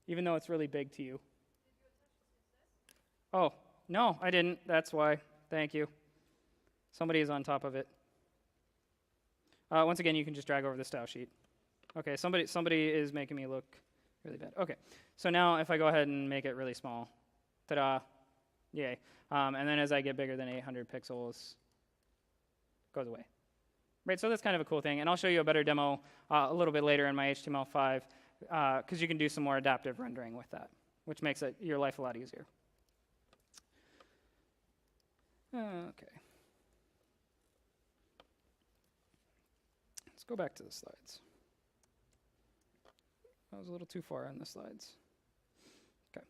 even though it's really big to you. Oh, no, I didn't. That's why. Thank you. Somebody is on top of it. Once again, you can just drag over the style sheet. Okay, somebody is making me look really bad. Okay, so now if I go ahead and make it really small, ta-da, yay. And then as I get bigger than 800 pixels, it goes away. Right, so that's kind of a cool thing. And I'll show you a better demo a little bit later in my HTML5 because you can do some more adaptive rendering with that, which makes your life a lot easier. Okay. Let's go back to the slides. I was a little too far on the slides. Okay.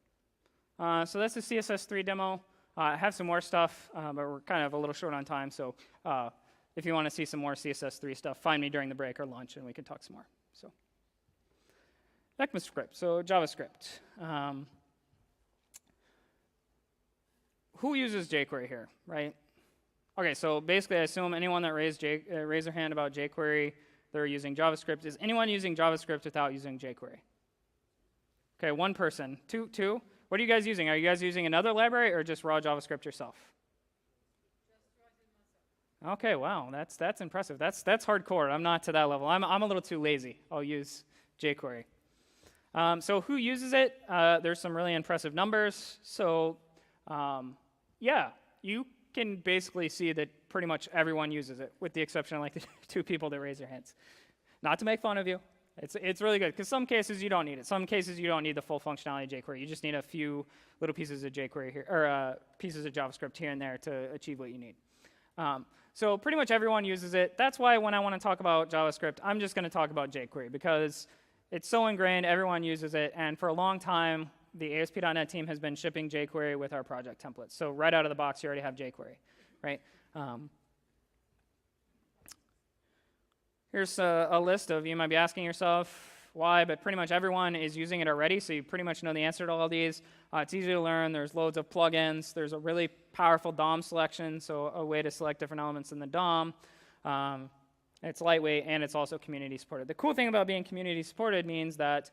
So that's the CSS3 demo. I have some more stuff, but we're kind of a little short on time, so if you want to see some more CSS3 stuff, find me during the break or lunch, and we can talk some more. So, ECMAScript, so JavaScript. Who uses jQuery here, right? Okay, so basically, I assume anyone that raised their hand about jQuery, they're using JavaScript. Is anyone using JavaScript without using jQuery? Okay, one person. Two? What are you guys using? Are you guys using another library or just raw JavaScript yourself? Okay, wow, that's impressive. That's hardcore. I'm not to that level. I'm a little too lazy. I'll use jQuery. So who uses it? There's some really impressive numbers. So yeah, you can basically see that pretty much everyone uses it, with the exception of like the two people that raise their hands. Not to make fun of you. It's really good, because some cases you don't need it. Some cases you don't need the full functionality of jQuery. You just need a few little pieces of jQuery here, or pieces of JavaScript here and there to achieve what you need. So pretty much everyone uses it. That's why when I want to talk about JavaScript, I'm just going to talk about jQuery, because it's so ingrained, everyone uses it, and for a long time, the ASP.NET team has been shipping jQuery with our project templates. So right out of the box, you already have jQuery, right? Here's a list of, you might be asking yourself, why, but pretty much everyone is using it already, so you pretty much know the answer to all these. It's easy to learn. There's loads of plugins. There's a really powerful DOM selection, so a way to select different elements in the DOM. It's lightweight, and it's also community supported. The cool thing about being community supported means that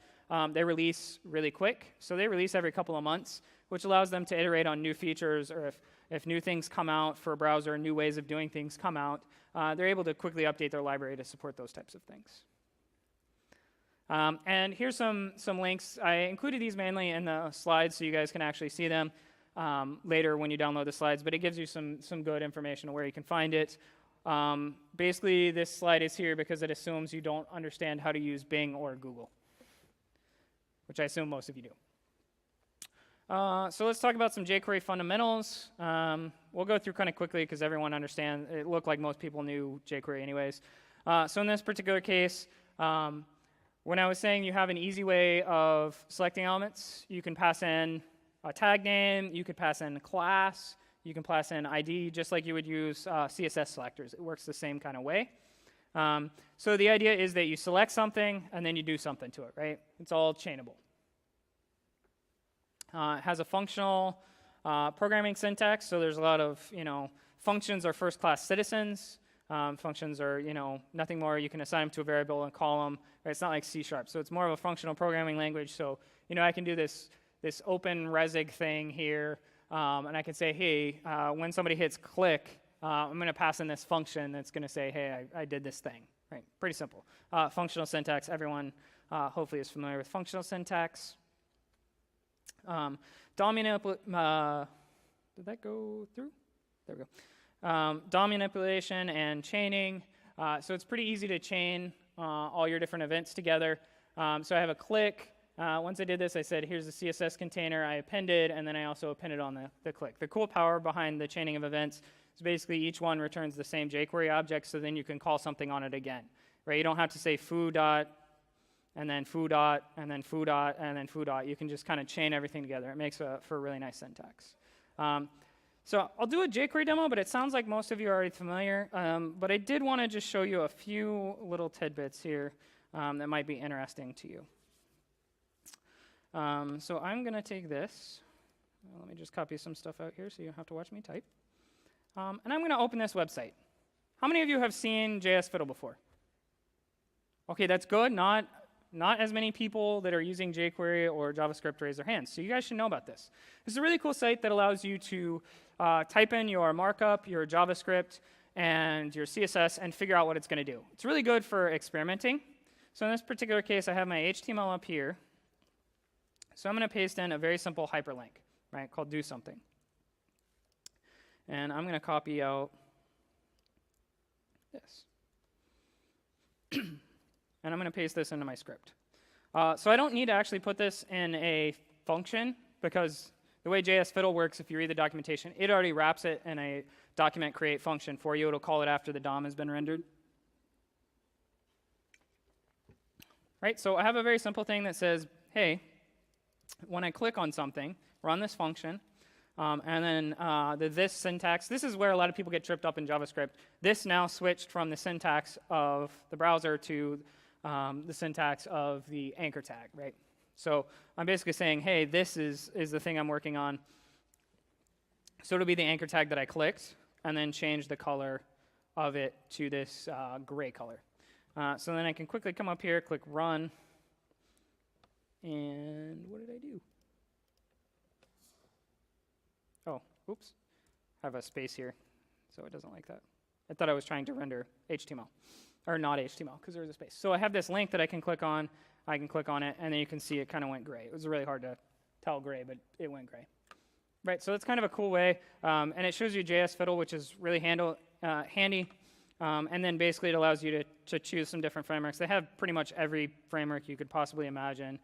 they release really quick. So they release every couple of months, which allows them to iterate on new features, or if new things come out for a browser, new ways of doing things come out, they're able to quickly update their library to support those types of things. And here's some links. I included these mainly in the slides so you guys can actually see them later when you download the slides, but it gives you some good information on where you can find it. Basically, this slide is here because it assumes you don't understand how to use Bing or Google, which I assume most of you do. So let's talk about some jQuery fundamentals. We'll go through kind of quickly because everyone understands. It looked like most people knew jQuery anyways. So in this particular case, when I was saying you have an easy way of selecting elements, you can pass in a tag name, you could pass in a class, you can pass in ID just like you would use CSS selectors. It works the same kind of way. So the idea is that you select something and then you do something to it, right? It's all chainable. It has a functional programming syntax, so there's a lot of, functions are first-class citizens. Functions are, nothing more. You can assign them to a variable and call them. Right? It's not like C#. So it's more of a functional programming language. So, I can do this open resig thing here, and I can say, hey, when somebody hits click, I'm going to pass in this function that's going to say, hey, I did this thing. Right? Pretty simple. Functional syntax. Everyone hopefully is familiar with functional syntax. DOM manipulation. Did that go through? There we go. DOM manipulation and chaining. So it's pretty easy to chain all your different events together. So I have a click. Once I did this, I said, here's the CSS container I appended, and then I also appended on the click. The cool power behind the chaining of events is basically each one returns the same jQuery object, so then you can call something on it again. Right? You don't have to say foo dot, and then foo dot, and then foo dot, and then foo dot. You can just kind of chain everything together. It makes for a really nice syntax. So I'll do a jQuery demo, but it sounds like most of you are already familiar. But I did want to just show you a few little tidbits here that might be interesting to you. So I'm going to take this. Let me just copy some stuff out here so you don't have to watch me type. And I'm going to open this website. How many of you have seen JS Fiddle before? Okay, that's good. Not as many people that are using jQuery or JavaScript raise their hands. So you guys should know about this. This is a really cool site that allows you to type in your markup, your JavaScript, and your CSS and figure out what it's going to do. It's really good for experimenting. So in this particular case, I have my HTML up here. So I'm going to paste in a very simple hyperlink, right, called do something. And I'm going to copy out this. And I'm going to paste this into my script. So I don't need to actually put this in a function because the way JS Fiddle works, if you read the documentation, it already wraps it in a document create function for you. It'll call it after the DOM has been rendered. Right, so I have a very simple thing that says, hey, when I click on something, run this function, and then this syntax. This is where a lot of people get tripped up in JavaScript. This now switched from the syntax of the browser to the syntax of the anchor tag, right? So I'm basically saying, hey, this is the thing I'm working on. So it'll be the anchor tag that I clicked, and then change the color of it to this gray color. So then I can quickly come up here, click run, and what did I do? Oh, oops. I have a space here, so it doesn't like that. I thought I was trying to render HTML. Or not HTML, because there's a space. So I have this link that I can click on. I can click on it, and then you can see it kind of went gray. It was really hard to tell gray, but it went gray. Right, so that's kind of a cool way. And it shows you JS Fiddle, which is really handy. And then basically it allows you to choose some different frameworks. They have pretty much every framework you could possibly imagine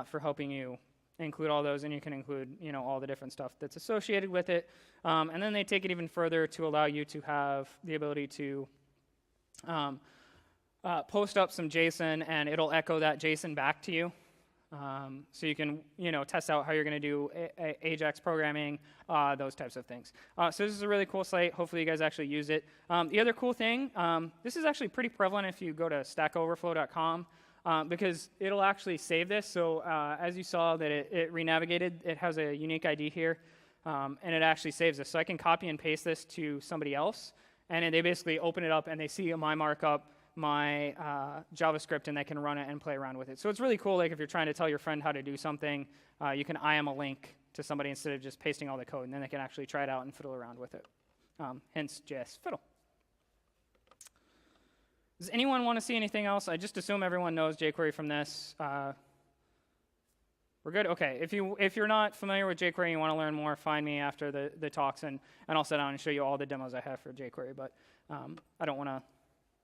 for helping you include all those, and you can include all the different stuff that's associated with it. And then they take it even further to allow you to have the ability to post up some JSON, and it'll echo that JSON back to you. So you can test out how you're going to do AJAX programming, those types of things. So this is a really cool site. Hopefully you guys actually use it. The other cool thing, this is actually pretty prevalent if you go to stackoverflow.com. because it'll actually save this. So as you saw that it renavigated, it has a unique ID here, and it actually saves this. So I can copy and paste this to somebody else, and then they basically open it up and they see my markup, my JavaScript, and they can run it and play around with it. So it's really cool. Like if you're trying to tell your friend how to do something, you can IM a link to somebody instead of just pasting all the code, and then they can actually try it out and fiddle around with it. Hence JS Fiddle. Does anyone want to see anything else? I just assume everyone knows jQuery from this. We're good? OK. If you're not familiar with jQuery and you want to learn more, find me after the talks, and I'll sit down and show you all the demos I have for jQuery. But I don't want to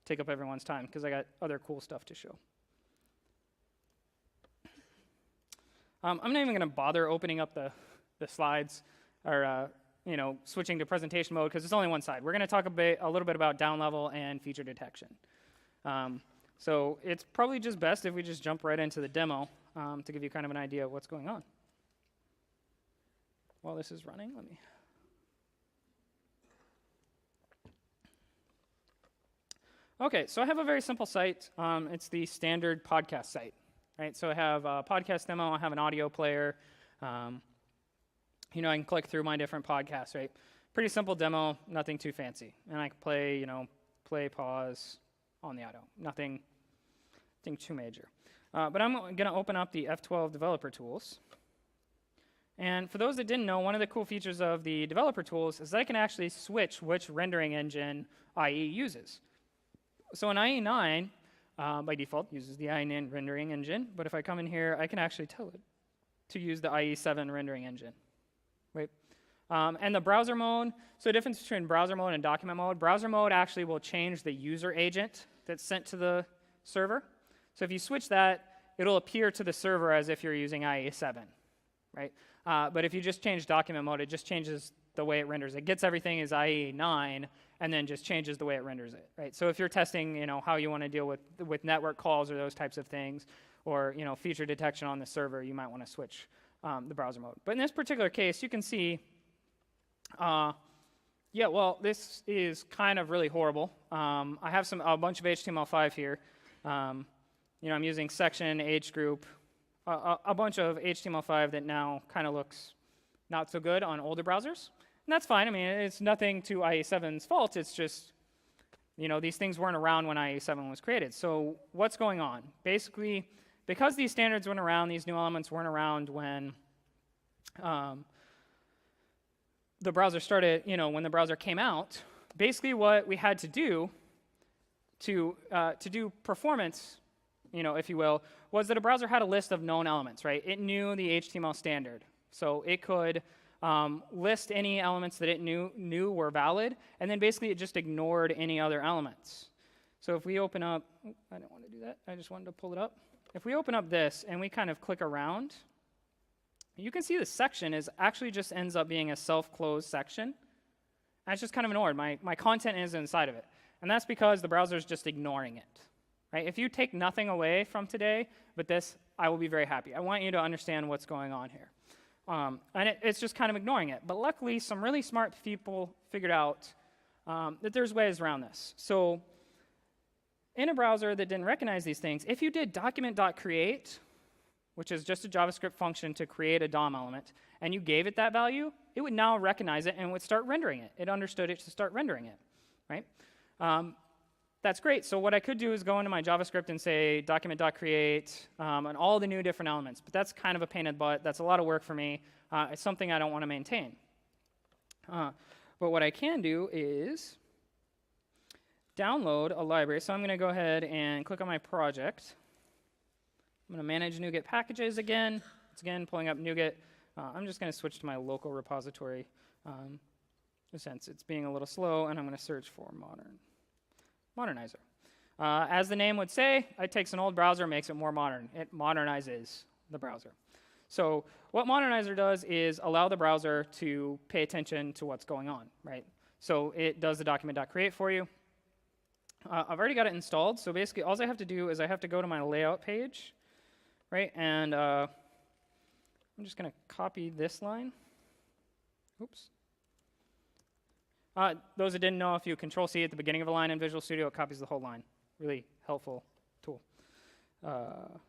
take up everyone's time because I got other cool stuff to show. I'm not even going to bother opening up the slides or switching to presentation mode because it's only one side. We're going to talk a little bit about down level and feature detection. So it's probably just best if we just jump right into the demo to give you kind of an idea of what's going on. While this is running, let me. OK, so I have a very simple site. It's the standard podcast site. Right? So I have a podcast demo. I have an audio player. I can click through my different podcasts. Right? Pretty simple demo, nothing too fancy. And I can play, play, pause on the auto. Nothing too major. But I'm going to open up the F12 developer tools. And for those that didn't know, one of the cool features of the developer tools is that I can actually switch which rendering engine IE uses. So in IE9, by default, uses the IE9 rendering engine. But if I come in here, I can actually tell it to use the IE7 rendering engine. Right? And the browser mode, so the difference between browser mode and document mode, browser mode actually will change the user agent that's sent to the server. So if you switch that, it'll appear to the server as if you're using IE7. Right? But if you just change document mode, it just changes the way it renders. It gets everything as IE9 and then just changes the way it renders it. Right? So if you're testing how you want to deal with network calls or those types of things, or feature detection on the server, you might want to switch the browser mode. But in this particular case, you can see, this is kind of really horrible. I have a bunch of HTML5 here. I'm using section, age group, a bunch of HTML5 that now kind of looks not so good on older browsers. And that's fine. I mean, it's nothing to IE7's fault. It's just, these things weren't around when IE7 was created. So what's going on? Basically, because these standards weren't around, these new elements weren't around when the browser started, when the browser came out, basically what we had to do to do performance, if you will, was that a browser had a list of known elements, right? It knew the HTML standard. So it could list any elements that it knew were valid, and then basically it just ignored any other elements. So if we open up, I don't want to do that. I just wanted to pull it up. If we open up this and we kind of click around, you can see the section actually just ends up being a self-closed section. And it's just kind of ignored. My content is inside of it. And that's because the browser is just ignoring it. Right? If you take nothing away from today, but this, I will be very happy. I want you to understand what's going on here. And it's just kind of ignoring it. But luckily, some really smart people figured out that there's ways around this. So in a browser that didn't recognize these things, if you did document.create, which is just a JavaScript function to create a DOM element, and you gave it that value, it would now recognize it and would start rendering it. It understood it to start rendering it, right? That's great. So what I could do is go into my JavaScript and say document.create and all the new different elements. But that's kind of a pain in the butt. That's a lot of work for me. It's something I don't want to maintain. But what I can do is download a library. So I'm going to go ahead and click on my project. I'm going to manage NuGet packages again. It's again pulling up NuGet. I'm just going to switch to my local repository since it's being a little slow, and I'm going to search for Modernizer. As the name would say, it takes an old browser and makes it more modern. It modernizes the browser. So what Modernizer does is allow the browser to pay attention to what's going on, right? So it does the document.create for you. I've already got it installed, so basically all I have to do is I have to go to my layout page, right? And I'm just going to copy this line. Oops. Those that didn't know, if you Control-C at the beginning of a line in Visual Studio, it copies the whole line. Really helpful tool. and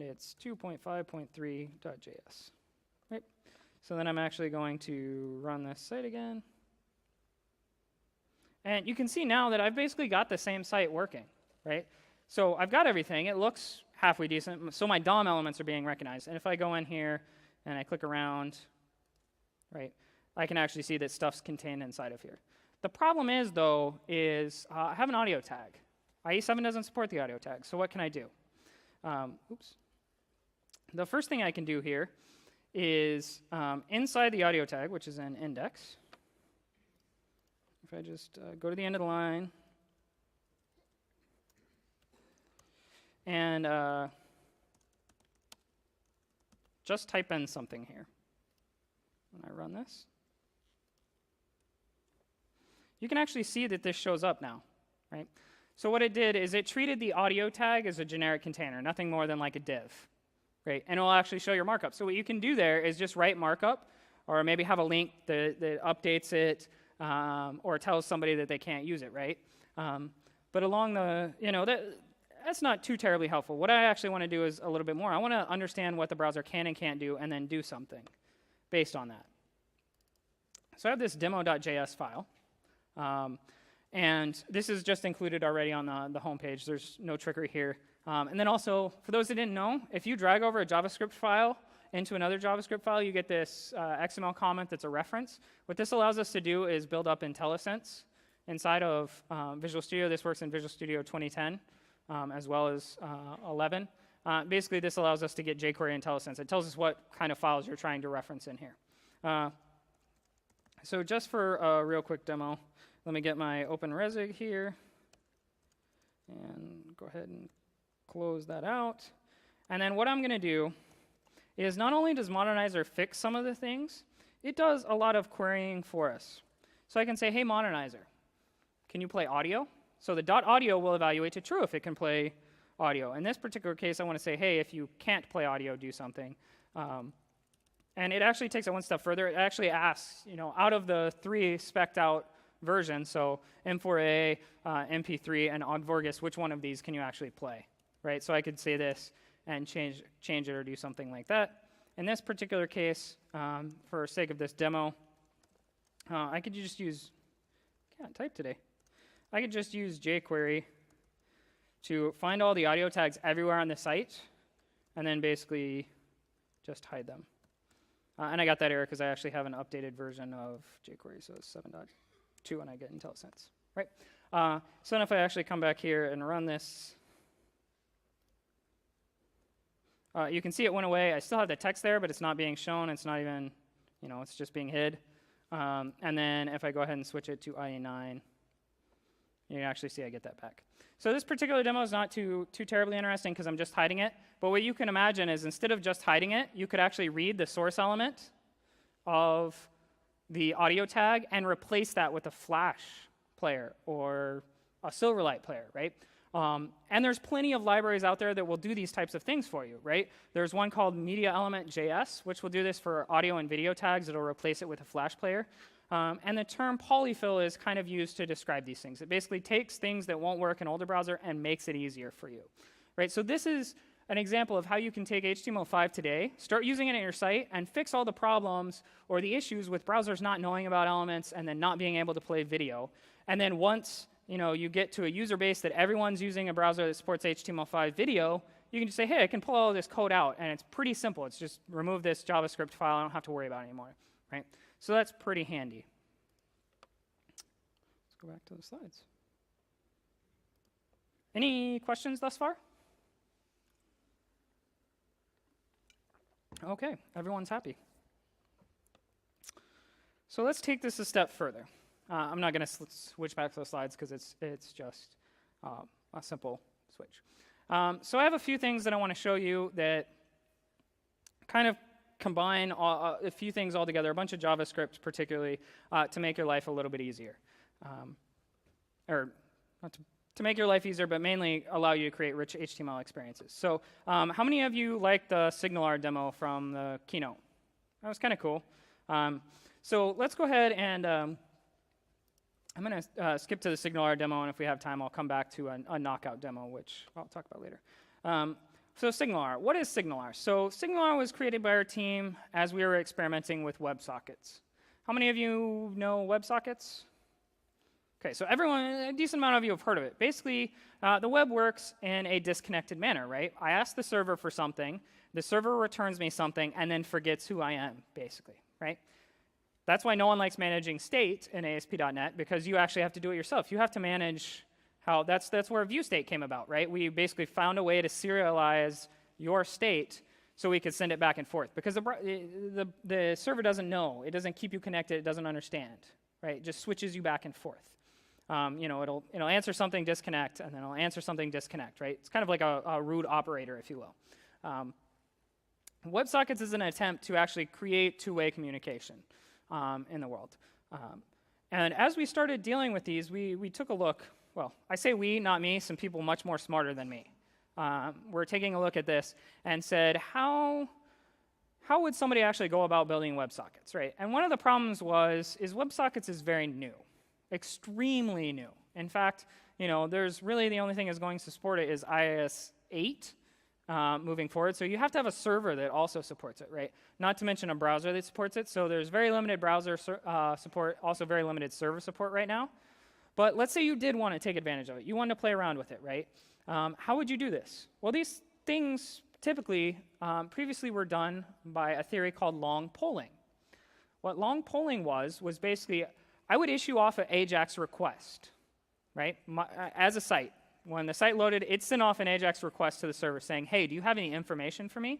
it's 2.5.3.js. Right. So then I'm actually going to run this site again. And you can see now that I've basically got the same site working, right? So I've got everything. It looks halfway decent. So my DOM elements are being recognized. And if I go in here and I click around, right, I can actually see that stuff's contained inside of here. The problem is, though, I have an audio tag. IE7 doesn't support the audio tag. So what can I do? The first thing I can do here is inside the audio tag, which is an index, if I just go to the end of the line and just type in something here. When I run this, you can actually see that this shows up now, right? So what it did is it treated the audio tag as a generic container, nothing more than like a div, right? And it'll actually show your markup. So what you can do there is just write markup, or maybe have a link that updates it, or tells somebody that they can't use it, right? But along the, that's not too terribly helpful. What I actually want to do is a little bit more. I want to understand what the browser can and can't do, and then do something based on that. So I have this demo.js file. And this is just included already on the home page. There's no trickery here. And then also, for those that didn't know, if you drag over a JavaScript file into another JavaScript file, you get this XML comment that's a reference. What this allows us to do is build up IntelliSense inside of Visual Studio. This works in Visual Studio 2010 as well as 11. Basically, this allows us to get jQuery IntelliSense. It tells us what kind of files you're trying to reference in here. So just for a real quick demo, let me get my OpenResig here and go ahead and close that out. And then what I'm going to do is not only does Modernizer fix some of the things, it does a lot of querying for us. So I can say, hey, Modernizer, can you play audio? So the .audio will evaluate to true if it can play audio. In this particular case, I want to say, hey, if you can't play audio, do something. And it actually takes it one step further. It actually asks, out of the 3 spec'd out versions, so M4A, MP3, and Ogvorgus, which one of these can you actually play, right? So I could say this and change it or do something like that. In this particular case, for sake of this demo, I could just use, I can't type today. I could just use jQuery to find all the audio tags everywhere on the site, and then basically just hide them. And I got that error because I actually have an updated version of jQuery, so it's 7.2 and I get IntelliSense, right? So then if I actually come back here and run this, you can see it went away. I still have the text there, but it's not being shown. It's not even, it's just being hid. And then if I go ahead and switch it to IE9, you can actually see I get that back. So this particular demo is not too terribly interesting because I'm just hiding it. But what you can imagine is instead of just hiding it, you could actually read the source element of the audio tag and replace that with a Flash player or a Silverlight player, right? And there's plenty of libraries out there that will do these types of things for you, right? There's one called Media Element JS, which will do this for audio and video tags. It'll replace it with a Flash player. And the term polyfill is kind of used to describe these things. It basically takes things that won't work in older browser and makes it easier for you, right? So this is an example of how you can take HTML5 today, start using it in your site, and fix all the problems or the issues with browsers not knowing about elements and then not being able to play video. And then once you get to a user base that everyone's using a browser that supports HTML5 video, you can just say, hey, I can pull all this code out, and it's pretty simple. It's just remove this JavaScript file. I don't have to worry about it anymore, right? So that's pretty handy. Let's go back to the slides. Any questions thus far? Okay, everyone's happy. So let's take this a step further. I'm not going to switch back to the slides because it's just a simple switch. So I have a few things that I want to show you that kind of combine a few things all together, a bunch of JavaScript particularly, to make your life a little bit easier. Or not to make your life easier, but mainly allow you to create rich HTML experiences. So how many of you liked the SignalR demo from the keynote? That was kind of cool. So let's go ahead and I'm going to skip to the SignalR demo, and if we have time, I'll come back to a knockout demo, which I'll talk about later. So SignalR, what is SignalR? So SignalR was created by our team as we were experimenting with WebSockets. How many of you know WebSockets? Okay, so everyone, a decent amount of you have heard of it. Basically, the web works in a disconnected manner, right? I ask the server for something, the server returns me something, and then forgets who I am, basically, right? That's why no one likes managing state in ASP.NET, because you actually have to do it yourself. You have to manage how, that's where view state came about, right? We basically found a way to serialize your state so we could send it back and forth, because the server doesn't know. It doesn't keep you connected. It doesn't understand, right? It just switches you back and forth. It'll answer something, disconnect, and then it'll answer something, disconnect, right? It's kind of like a root operator, if you will. WebSockets is an attempt to actually create two-way communication in the world. And as we started dealing with these, we took a look. Well, I say we, not me, some people much more smarter than me. We're taking a look at this and said, how would somebody actually go about building WebSockets, right? And one of the problems is WebSockets is very new, extremely new. In fact, there's really the only thing that's going to support it is iOS 8 moving forward. So you have to have a server that also supports it, right? Not to mention a browser that supports it. So there's very limited browser support, also very limited server support right now. But let's say you did want to take advantage of it. You wanted to play around with it, right? How would you do this? Well, these things typically previously were done by a theory called long polling. What long polling was basically I would issue off an AJAX request, right? As a site. When the site loaded, it sent off an AJAX request to the server saying, hey, do you have any information for me?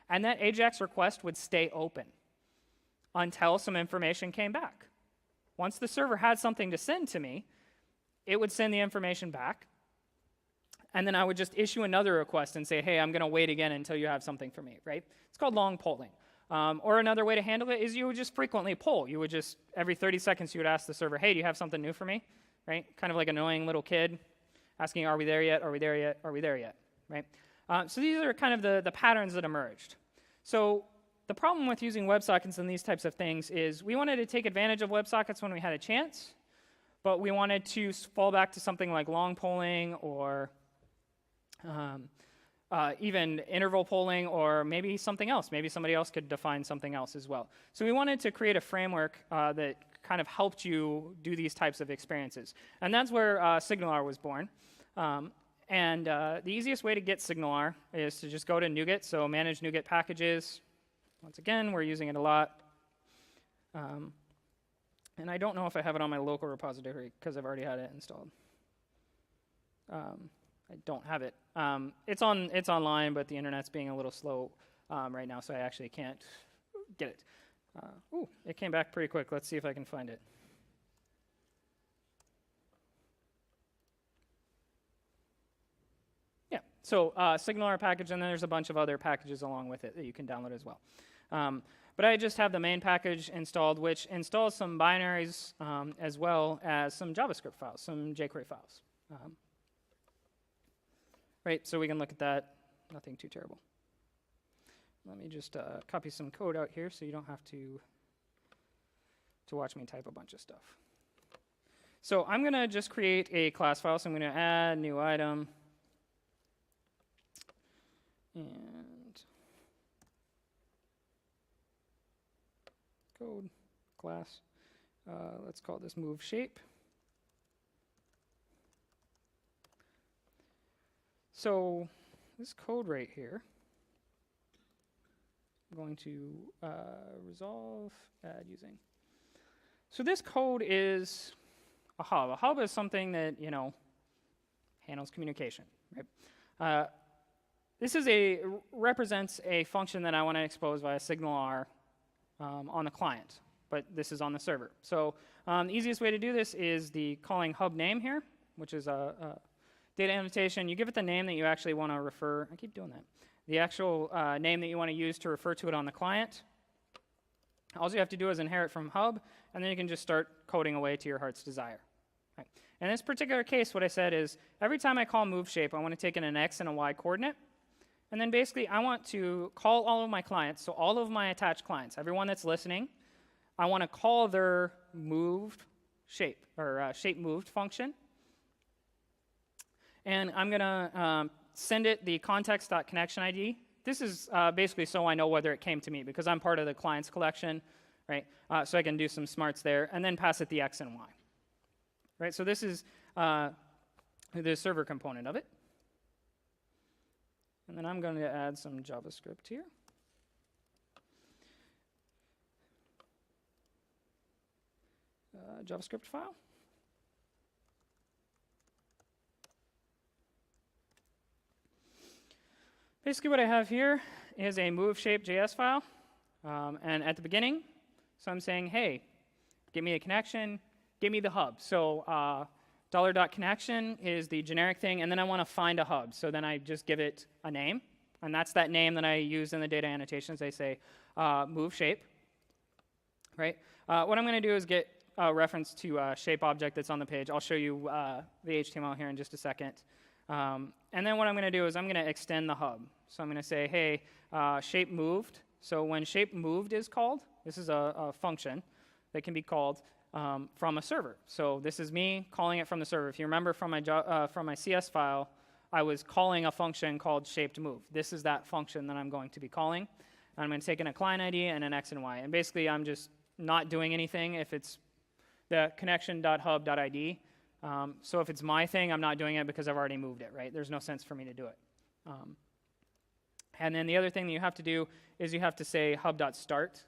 And that AJAX request would stay open until some information came back. Once the server had something to send to me, it would send the information back, and then I would just issue another request and say, hey, I'm going to wait again until you have something for me, right? It's called long polling. Or another way to handle it is you would just frequently poll. You would just, every 30 seconds, you would ask the server, hey, do you have something new for me, right? Kind of like an annoying little kid asking, are we there yet, are we there yet, are we there yet, right? So these are kind of the patterns that emerged. So the problem with using WebSockets and these types of things is we wanted to take advantage of WebSockets when we had a chance, but we wanted to fall back to something like long polling or even interval polling, or maybe something else. Maybe somebody else could define something else as well. So we wanted to create a framework that kind of helped you do these types of experiences. And that's where SignalR was born. The easiest way to get SignalR is to just go to NuGet, so manage NuGet packages. Once again, we're using it a lot. And I don't know if I have it on my local repository because I've already had it installed. I don't have it. It's online, but the internet's being a little slow right now, so I actually can't get it. It came back pretty quick. Let's see if I can find it. Yeah, so SignalR package, and then there's a bunch of other packages along with it that you can download as well. But I just have the main package installed, which installs some binaries as well as some JavaScript files, some jQuery files. Right, so we can look at that. Nothing too terrible. Let me just copy some code out here so you don't have to watch me type a bunch of stuff. So I'm going to just create a class file. So I'm going to add new item. And code, class. Let's call this move shape. So this code right here, I'm going to resolve add using. So this code is a hub. A hub is something that, handles communication, right? This represents a function that I want to expose via SignalR on the client, but this is on the server. So the easiest way to do this is the calling hub name here, which is a data annotation. You give it the name that you actually want to refer. I keep doing that. The actual name that you want to use to refer to it on the client. All you have to do is inherit from hub, and then you can just start coding away to your heart's desire. Right. In this particular case, what I said is every time I call move shape, I want to take in an x and a y coordinate. And then basically, I want to call all of my clients, so all of my attached clients, everyone that's listening, I want to call their moved shape, or shape moved function. And I'm going to send it the context.connection ID. This is basically so I know whether it came to me, because I'm part of the client's collection, right? So I can do some smarts there, and then pass it the X and Y. Right, so this is the server component of it. And then I'm going to add some JavaScript here. JavaScript file. Basically what I have here is a move_shape.js file. And at the beginning, so I'm saying, hey, give me a connection, give me the hub. So $.connection is the generic thing, and then I want to find a hub. So then I just give it a name, and that's that name that I use in the data annotations. I say move shape, right? What I'm going to do is get a reference to a shape object that's on the page. I'll show you the HTML here in just a second. And then what I'm going to do is I'm going to extend the hub. So I'm going to say, hey, shape moved. So when shape moved is called, this is a function that can be called from a server. So this is me calling it from the server. If you remember from my CS file, I was calling a function called shaped_move. This is that function that I'm going to be calling. And I'm going to take in a client ID and an X and Y. And basically, I'm just not doing anything if it's the connection.hub.id. So if it's my thing, I'm not doing it because I've already moved it, right? There's no sense for me to do it. And then the other thing that you have to do is you have to say hub.start.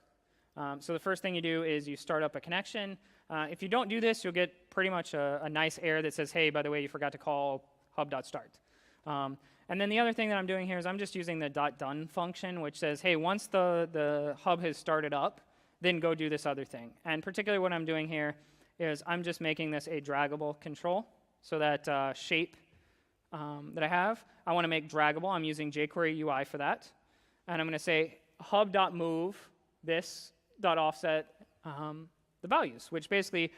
So the first thing you do is you start up a connection. If you don't do this, you'll get pretty much a nice error that says, hey, by the way, you forgot to call hub.start. And then the other thing that I'm doing here is I'm just using the .done function, which says, hey, once the hub has started up, then go do this other thing. And particularly what I'm doing here is I'm just making this a draggable control, so that shape that I have, I want to make draggable. I'm using jQuery UI for that. And I'm going to say hub.move this .offset the values, which basically,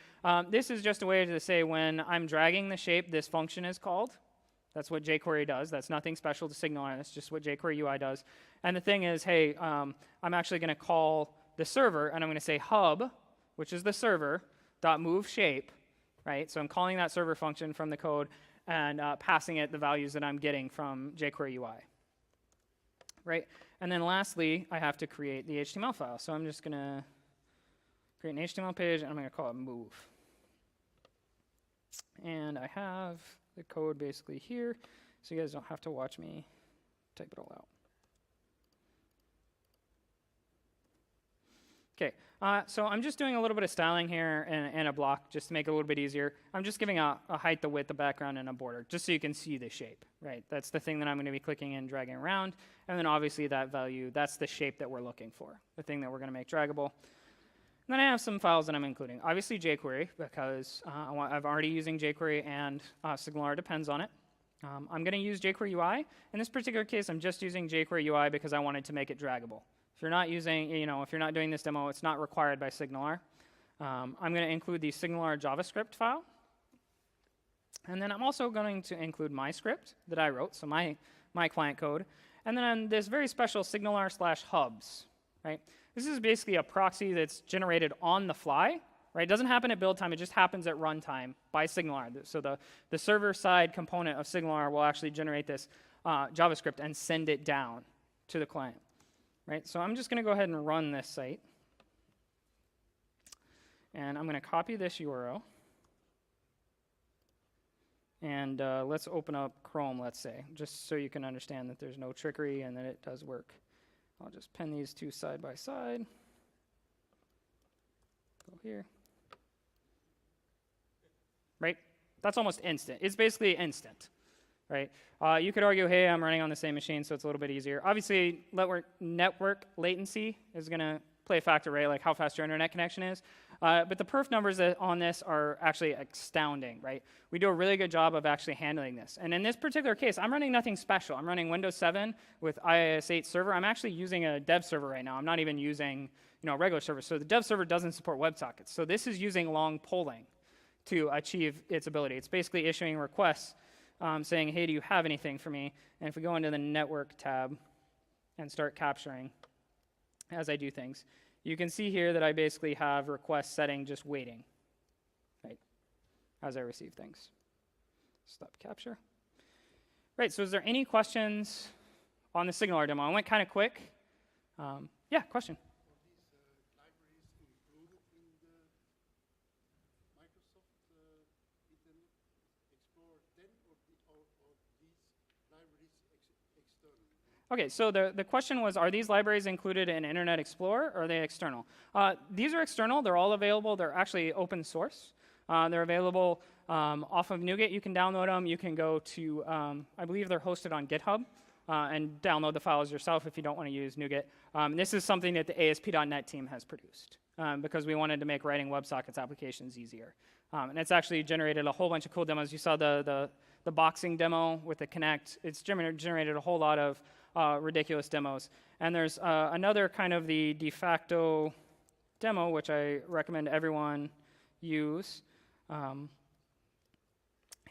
this is just a way to say when I'm dragging the shape, this function is called. That's what jQuery does. That's nothing special to Signal. That's just what jQuery UI does. And the thing is, hey, I'm actually going to call the server, and I'm going to say hub, which is the server, .move shape, right? So I'm calling that server function from the code and passing it the values that I'm getting from jQuery UI, right? And then lastly, I have to create the HTML file. So I'm just going to create an HTML page, and I'm going to call it move. And I have the code basically here, so you guys don't have to watch me type it all out. Okay, so I'm just doing a little bit of styling here in a block just to make it a little bit easier. I'm just giving a height, the width, the background, and a border, just so you can see the shape, right? That's the thing that I'm going to be clicking and dragging around. And then obviously that value, that's the shape that we're looking for, the thing that we're going to make draggable. And then I have some files that I'm including. Obviously jQuery, because I'm already using jQuery and SignalR depends on it. I'm going to use jQuery UI. In this particular case, I'm just using jQuery UI because I wanted to make it draggable. If you're not using, if you're not doing this demo, it's not required by SignalR. I'm going to include the SignalR JavaScript file. And then I'm also going to include my script that I wrote, so my client code. And then this very special SignalR/hubs, right? This is basically a proxy that's generated on the fly, right? It doesn't happen at build time, it just happens at runtime by SignalR. So the server-side component of SignalR will actually generate this JavaScript and send it down to the client. Right, so I'm just going to go ahead and run this site. And I'm going to copy this URL. And let's open up Chrome, let's say, just so you can understand that there's no trickery and that it does work. I'll just pin these two side by side. Go here. Right? That's almost instant. It's basically instant. Right? You could argue, hey, I'm running on the same machine, so it's a little bit easier. Obviously, network latency is going to play a factor, right? Like how fast your internet connection is. But the perf numbers on this are actually astounding, right? We do a really good job of actually handling this. And in this particular case, I'm running nothing special. I'm running Windows 7 with IIS 8 server. I'm actually using a dev server right now. I'm not even using a regular server. So the dev server doesn't support WebSockets. So this is using long polling to achieve its ability. It's basically issuing requests saying, hey, do you have anything for me? And if we go into the network tab and start capturing as I do things, you can see here that I basically have request setting just waiting. Right? as I receive things. Stop capture. Right, so is there any questions on the SignalR demo? I went kind of quick. Yeah, question? Are these libraries included in the Microsoft Internet Explorer 10 or these libraries external? Okay, so the question was, are these libraries included in Internet Explorer or are they external? These are external. They're all available. They're actually open source. They're available off of NuGet. You can download them. You can go to, I believe they're hosted on GitHub, and download the files yourself if you don't want to use NuGet. This is something that the ASP.NET team has produced because we wanted to make writing WebSockets applications easier. And it's actually generated a whole bunch of cool demos. You saw the boxing demo with the Connect. It's generated a whole lot of ridiculous demos. And there's another kind of the de facto demo, which I recommend everyone use.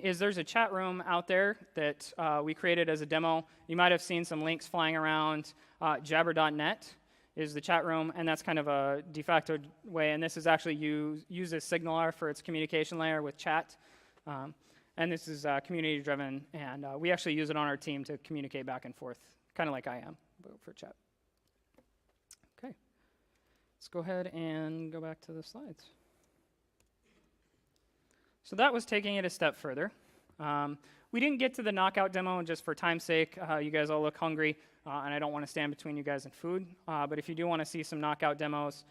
There's a chat room out there that we created as a demo. You might have seen some links flying around. Jabber.net is the chat room, and that's kind of a de facto way. And this is actually uses SignalR for its communication layer with chat. And this is community-driven, and we actually use it on our team to communicate back and forth, kind of like I am, but for chat. Okay, let's go ahead and go back to the slides. So that was taking it a step further. We didn't get to the knockout demo just for time's sake. You guys all look hungry, and I don't want to stand between you guys and food. But if you do want to see some knockout demos,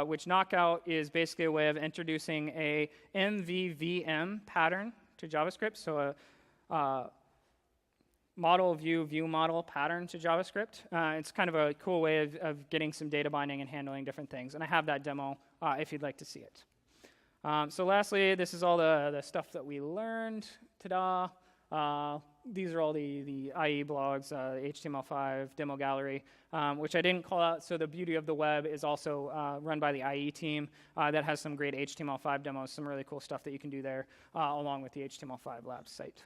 which knockout is basically a way of introducing a MVVM pattern to JavaScript, so a model view model pattern to JavaScript. It's kind of a cool way of getting some data binding and handling different things. And I have that demo if you'd like to see it. So lastly, this is all the stuff that we learned. Ta-da! These are all the IE blogs, HTML5 demo gallery, which I didn't call out. So the beauty of the web is also run by the IE team that has some great HTML5 demos, some really cool stuff that you can do there, along with the HTML5 Labs site.